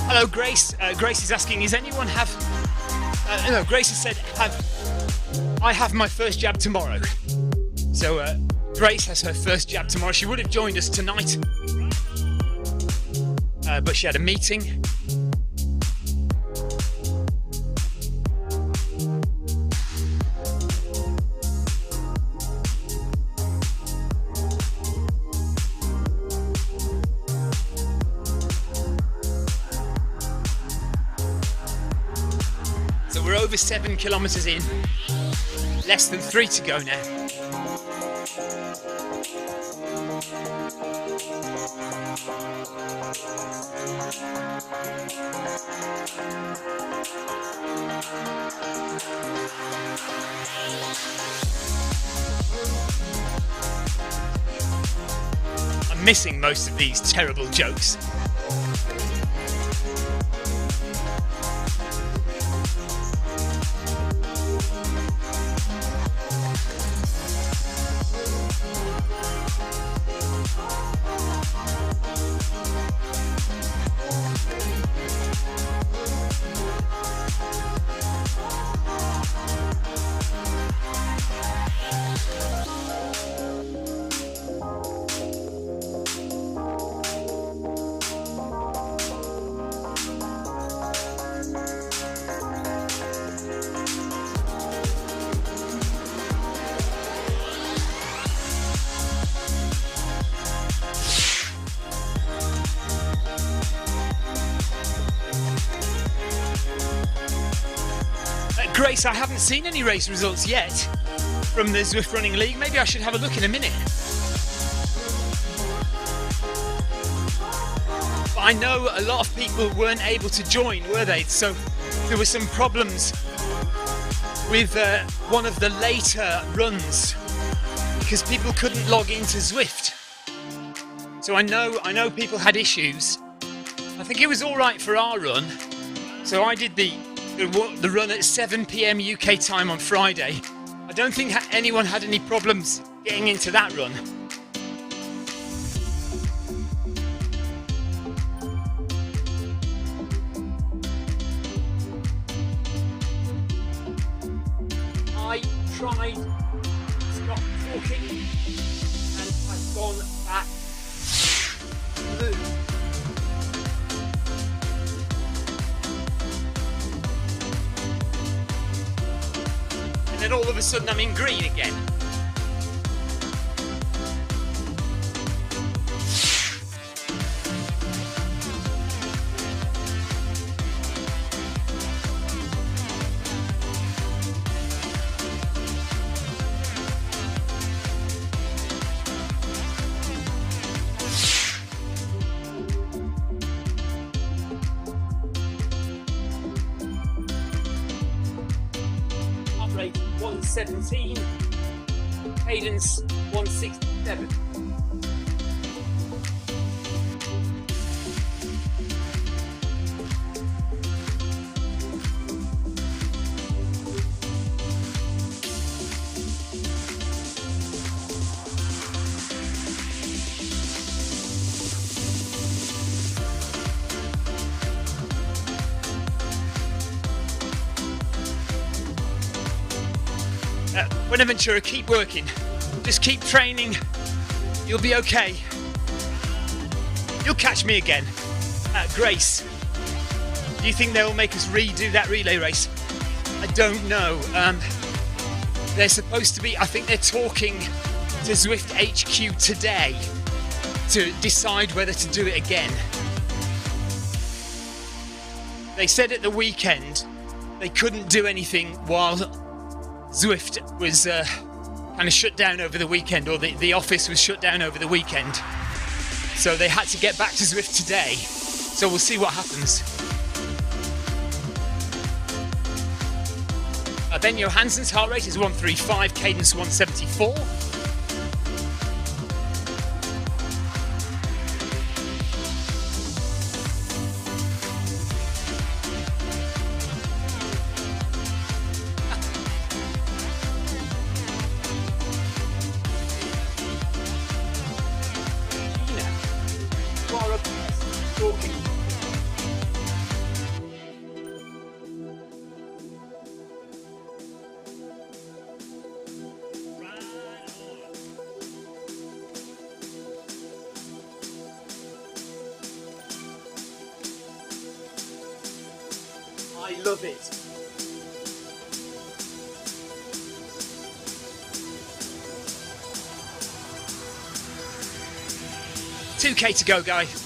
Hello, Grace. Grace is asking, does anyone have... no, Grace has said, I have my first jab tomorrow. So Grace has her first jab tomorrow. She would have joined us tonight, but she had a meeting. So we're over 7 kilometers in, less than 3 to go now. I'm missing most of these terrible jokes. Grace, I haven't seen any race results yet from the Zwift Running League. Maybe I should have a look in a minute. But I know a lot of people weren't able to join, were they? So there were some problems with one of the later runs because people couldn't log into Zwift. So I know people had issues. I think it was all right for our run. So I did the run at 7 p.m. UK time on Friday. I don't think anyone had any problems getting into that run. I tried to stop talking and I've gone back blue. And then all of a sudden I'm in green again. Rate 117, cadence 167. Buenaventura, keep working. Just keep training. You'll be okay. You'll catch me again. Grace, do you think they'll make us redo that relay race? I don't know. They're supposed to be, I think they're talking to Zwift HQ today to decide whether to do it again. They said at the weekend they couldn't do anything while Zwift was kind of shut down over the weekend, or the office was shut down over the weekend. So they had to get back to Zwift today. So we'll see what happens. Ben Johansen's heart rate is 135, cadence 174. I love it. $2K to go, guys.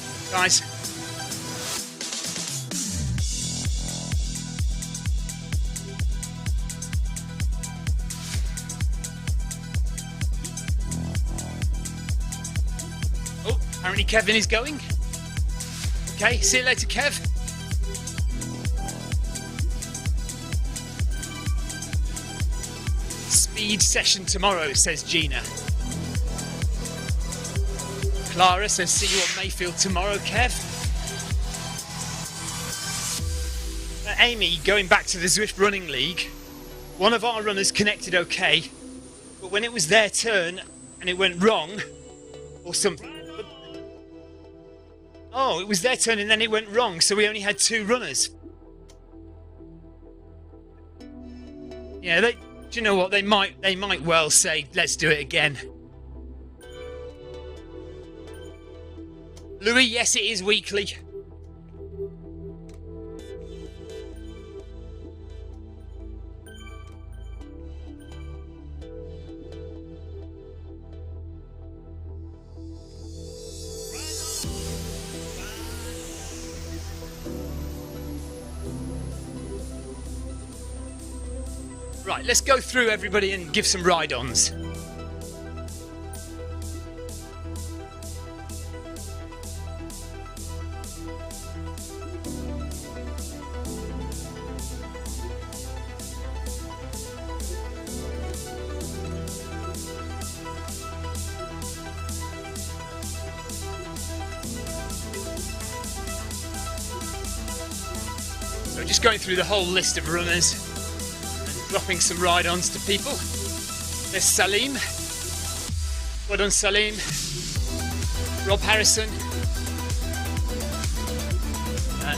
Oh, apparently Kevin is going. Okay, see you later, Kev. Speed session tomorrow, says Gina. Clara says, see you on Mayfield tomorrow, Kev. Amy, going back to the Zwift Running League, one of our runners connected okay, but when it was their turn and it went wrong, or something. Oh, it was their turn and then it went wrong, so we only had 2 runners. Yeah, do you know what? They might well say, let's do it again. Louis, yes, it is weekly. Right, let's go through everybody and give some ride-ons. So just going through the whole list of runners. Dropping some ride-ons to people. There's Salim. Well done, Salim. Rob Harrison.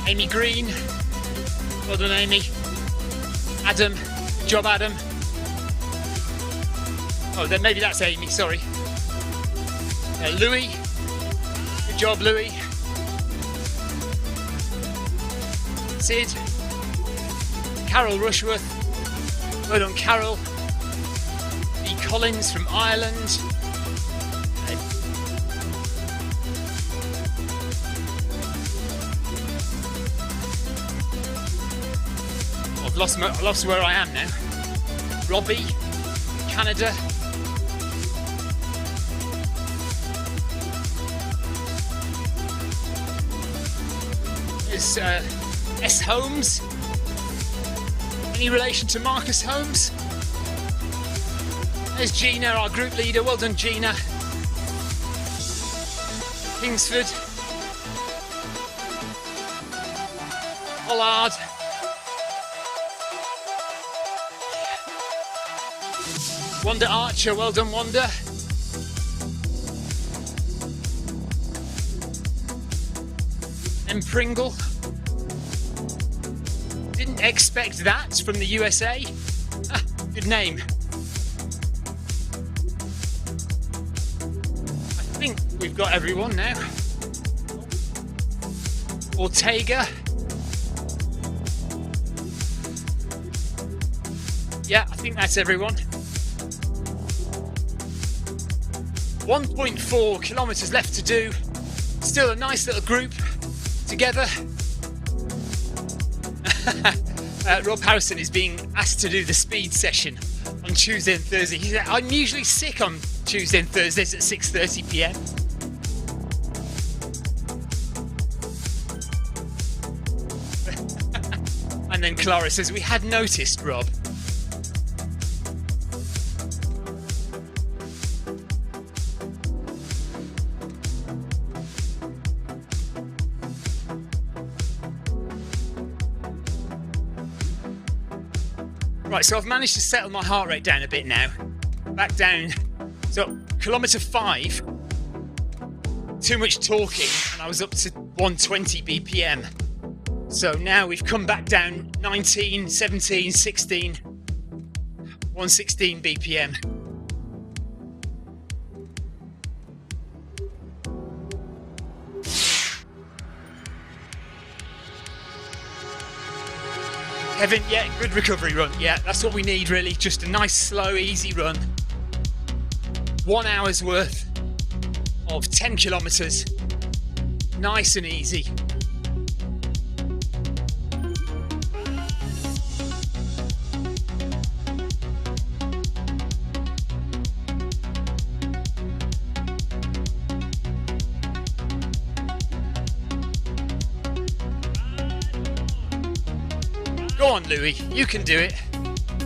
Amy Green. Well done, Amy. Adam. Good job, Adam. Oh, then maybe that's Amy, sorry. Louis. Good job, Louis. Sid. Carol Rushworth. Well done, Carol. Lee Collins from Ireland. I've lost where I am now. Robbie, Canada. There's S. Holmes. Any relation to Marcus Holmes? There's Gina, our group leader. Well done, Gina. Kingsford. Pollard. Wanda Archer. Well done, Wanda. M. Pringle. Didn't expect that from the USA. Good name. think we've got everyone now. Ortega. Yeah, I think that's everyone. 1.4 kilometers left to do. Still a nice little group together. Rob Harrison is being asked to do the speed session on Tuesday and Thursday. He said, I'm usually sick on Tuesday and Thursdays at 6:30 p.m. And then Clara says, we had noticed, Rob. Right, so I've managed to settle my heart rate down a bit now. Back down. So, kilometre 5. Too much talking, and I was up to 120 BPM. So now we've come back down 19, 17, 16, 116 BPM. Kevin, yeah, good recovery run. Yeah, that's what we need really. Just a nice, slow, easy run. 1 hour's worth of 10 kilometers. Nice and easy. Go on, Louis, you can do it.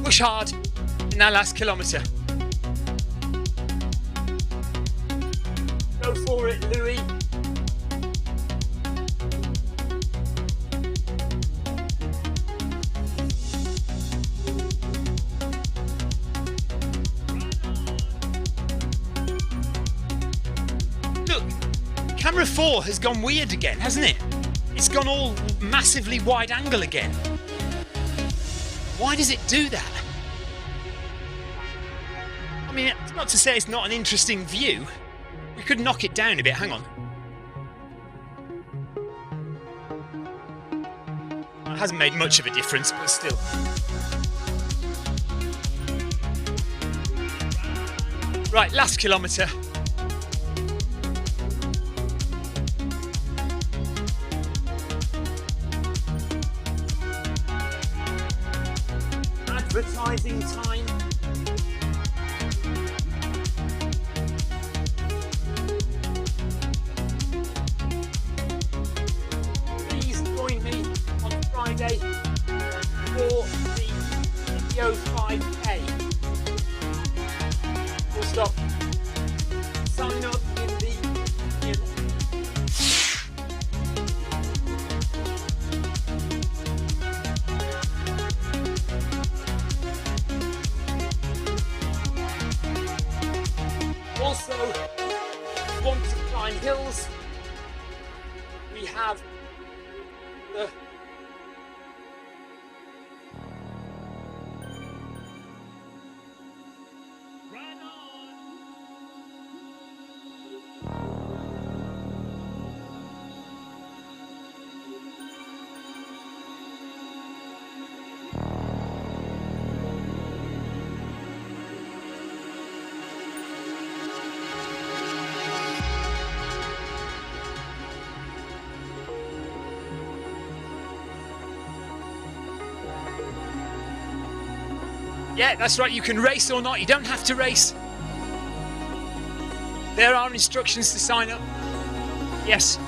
Push hard in that last kilometre. Go for it, Louis. Look, camera 4 has gone weird again, hasn't it? It's gone all massively wide angle again. Why does it do that? I mean, it's not to say it's not an interesting view. We could knock it down a bit, hang on. It hasn't made much of a difference, but still. Right, last kilometre. Advertising time. Please join me on Friday for the Video 5K. Full stop. Sign up in the Also, if you want to climb hills, we have the Run On. Yeah, that's right, you can race or not, you don't have to race. There are instructions to sign up. Yes.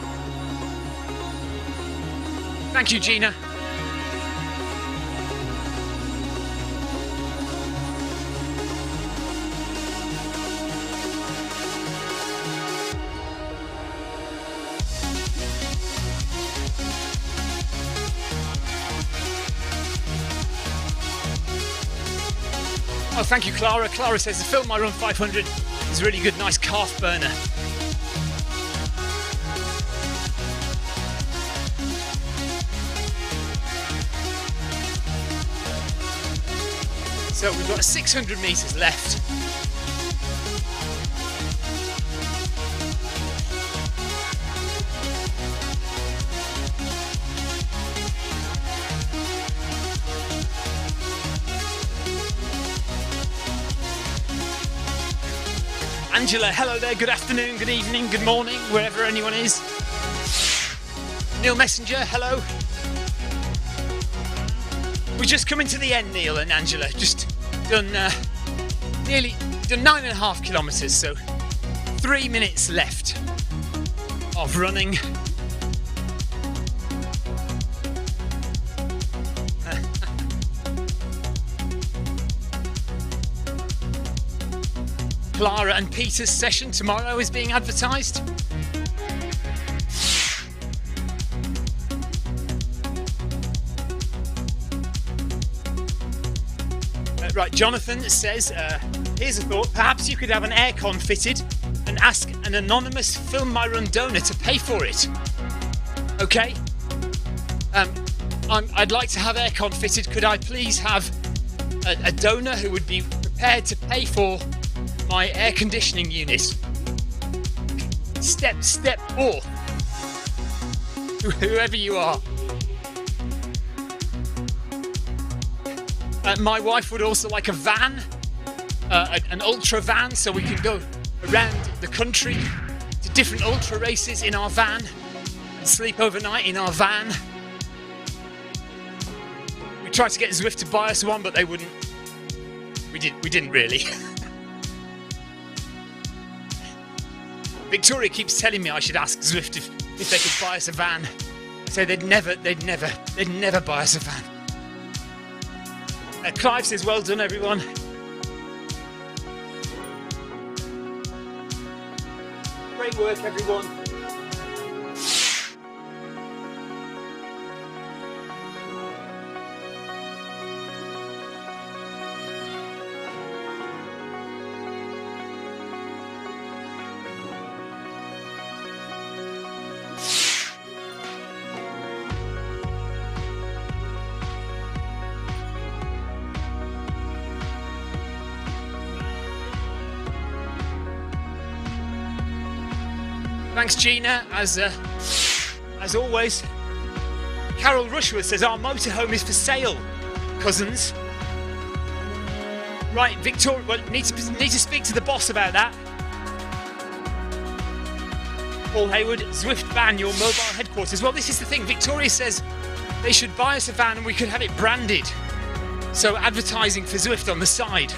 Thank you, Gina. Oh, thank you, Clara. Clara says the Film My Run 500 is a really good, nice calf burner. So we've got 600 metres left. Angela, hello there, good afternoon, good evening, good morning, wherever anyone is. Neil Messenger, hello. We're just coming to the end, Neil and Angela. Just done nearly 9.5 kilometres, so 3 minutes left of running. Clara and Peter's session tomorrow is being advertised. Right, Jonathan says, here's a thought. Perhaps you could have an aircon fitted and ask an anonymous Film My Run donor to pay for it. Okay. I'd like to have aircon fitted. Could I please have a donor who would be prepared to pay for my air conditioning unit? Step 4. Whoever you are. My wife would also like a van, an ultra van, so we can go around the country to different ultra races in our van and sleep overnight in our van. We tried to get Zwift to buy us one, but they wouldn't. We didn't really. Victoria keeps telling me I should ask Zwift if they could buy us a van. I say they'd never buy us a van. Clive says, well done, everyone. Great work, everyone. Thanks, Gina, as always. Carol Rushworth says, our motorhome is for sale, cousins. Right, Victoria, well, need to speak to the boss about that. Paul Hayward, Zwift van, your mobile headquarters. Well, this is the thing. Victoria says they should buy us a van and we could have it branded. So advertising for Zwift on the side.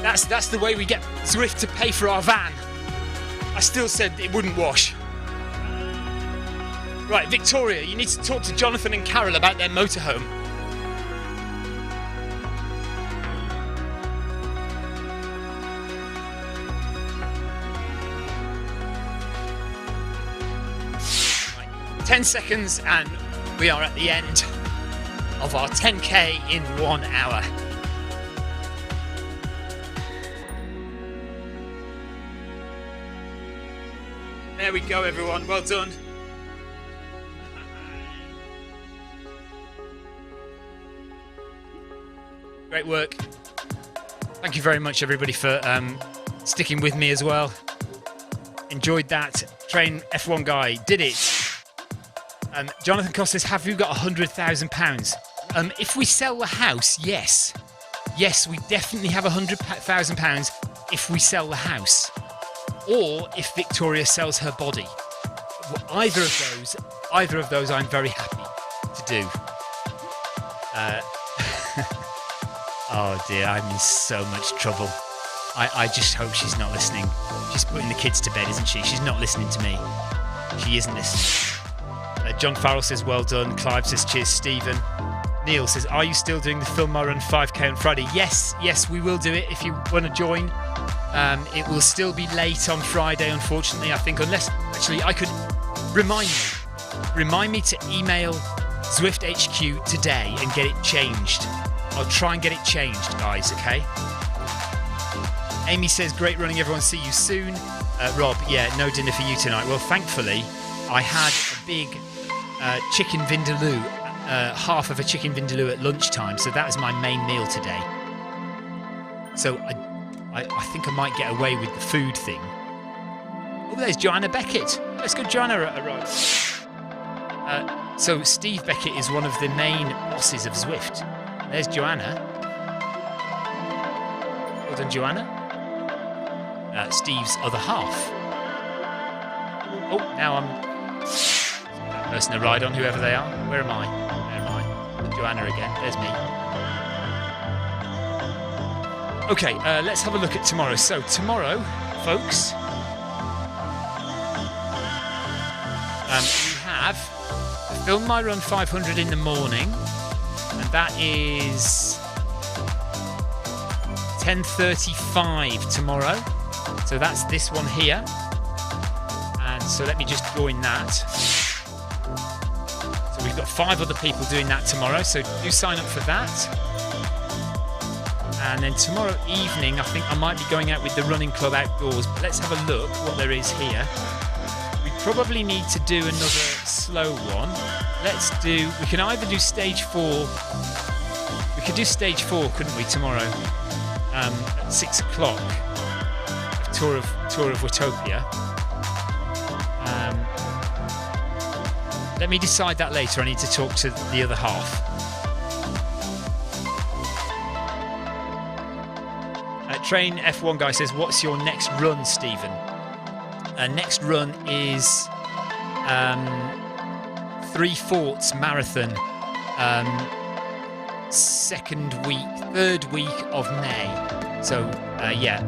That's the way we get Zwift to pay for our van. I still said it wouldn't wash. Right, Victoria, you need to talk to Jonathan and Carol about their motorhome. Right, 10 seconds and we are at the end of our 10K in 1 hour. There we go, everyone. Well done. Great work. Thank you very much, everybody, for sticking with me as well. Enjoyed that. Train F1 guy did it. Jonathan Cost says, have you got £100,000? If we sell the house, yes. Yes, we definitely have £100,000 if we sell the house. Or if Victoria sells her body. Either of those I'm very happy to do. Oh dear, I'm in so much trouble. I just hope she's not listening. She's putting the kids to bed, isn't she? She's not listening to me. She isn't listening. John Farrell says, well done. Clive says, cheers, Stephen. Neil says, are you still doing the Film My Run 5K on Friday? Yes, we will do it if you want to join. It will still be late on Friday, unfortunately, I think, unless, actually, I could remind me to email Zwift HQ today and get it changed. I'll try and get it changed, guys, okay? Amy says, great running, everyone, see you soon. Rob, yeah, no dinner for you tonight. Well, thankfully, I had a big chicken vindaloo, half of a chicken vindaloo at lunchtime, so that was my main meal today. So I think I might get away with the food thing. Oh, there's Joanna Beckett. Let's go, Joanna, arrived. So Steve Beckett is one of the main bosses of Zwift. There's Joanna. Well done, Joanna. Steve's other half. Oh, now I'm that person to ride on, whoever they are. Where am I? Joanna again. There's me. Okay, let's have a look at tomorrow. So tomorrow, folks, we have Film My Run 500 in the morning, and that is 10:35 tomorrow. So that's this one here. And so let me just join that. So we've got 5 other people doing that tomorrow, so do sign up for that. And then tomorrow evening, I think I might be going out with the running club outdoors, but let's have a look what there is here. We probably need to do another slow one. We can either do stage 4. We could do stage 4, couldn't we, tomorrow? At 6 o'clock. Tour of Watopia. Let me decide that later. I need to talk to the other half. Train F1 guy says, what's your next run, Stephen? Next run is 3 Forts Marathon, third week of May. So yeah,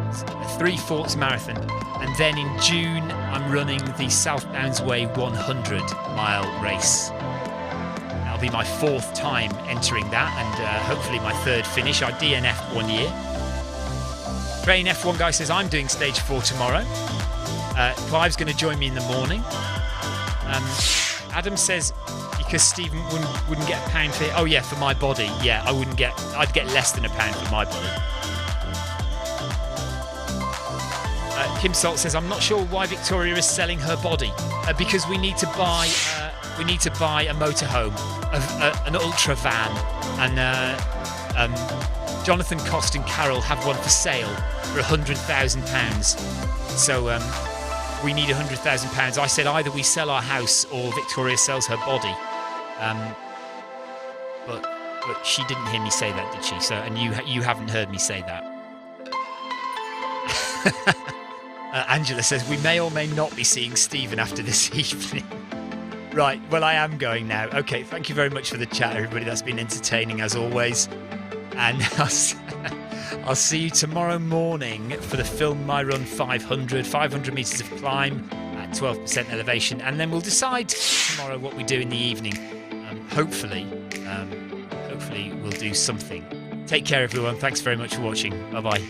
3 Forts Marathon. And then in June, I'm running the South Downs Way 100-mile race. That'll be my 4th time entering that, and hopefully my 3rd finish. I DNF'd 1 year. Train F1 guy says, I'm doing stage 4 tomorrow. Clive's going to join me in the morning. Adam says, because Stephen wouldn't get a pound for it. Oh yeah, for my body. Yeah, I'd get less than a pound for my body. Kim Salt says, I'm not sure why Victoria is selling her body. Because we need to buy a motorhome, an ultra van, and Jonathan Cost and Carol have one for sale for £100,000. So we need £100,000. I said either we sell our house or Victoria sells her body. But she didn't hear me say that, did she? So, and you haven't heard me say that. Angela says, we may or may not be seeing Stephen after this evening. Right, well, I am going now. Okay, thank you very much for the chat, everybody. That's been entertaining as always. And I'll see you tomorrow morning for the Film My Run 500 metres of climb at 12% elevation. And then we'll decide tomorrow what we do in the evening. Hopefully we'll do something. Take care, everyone. Thanks very much for watching. Bye-bye.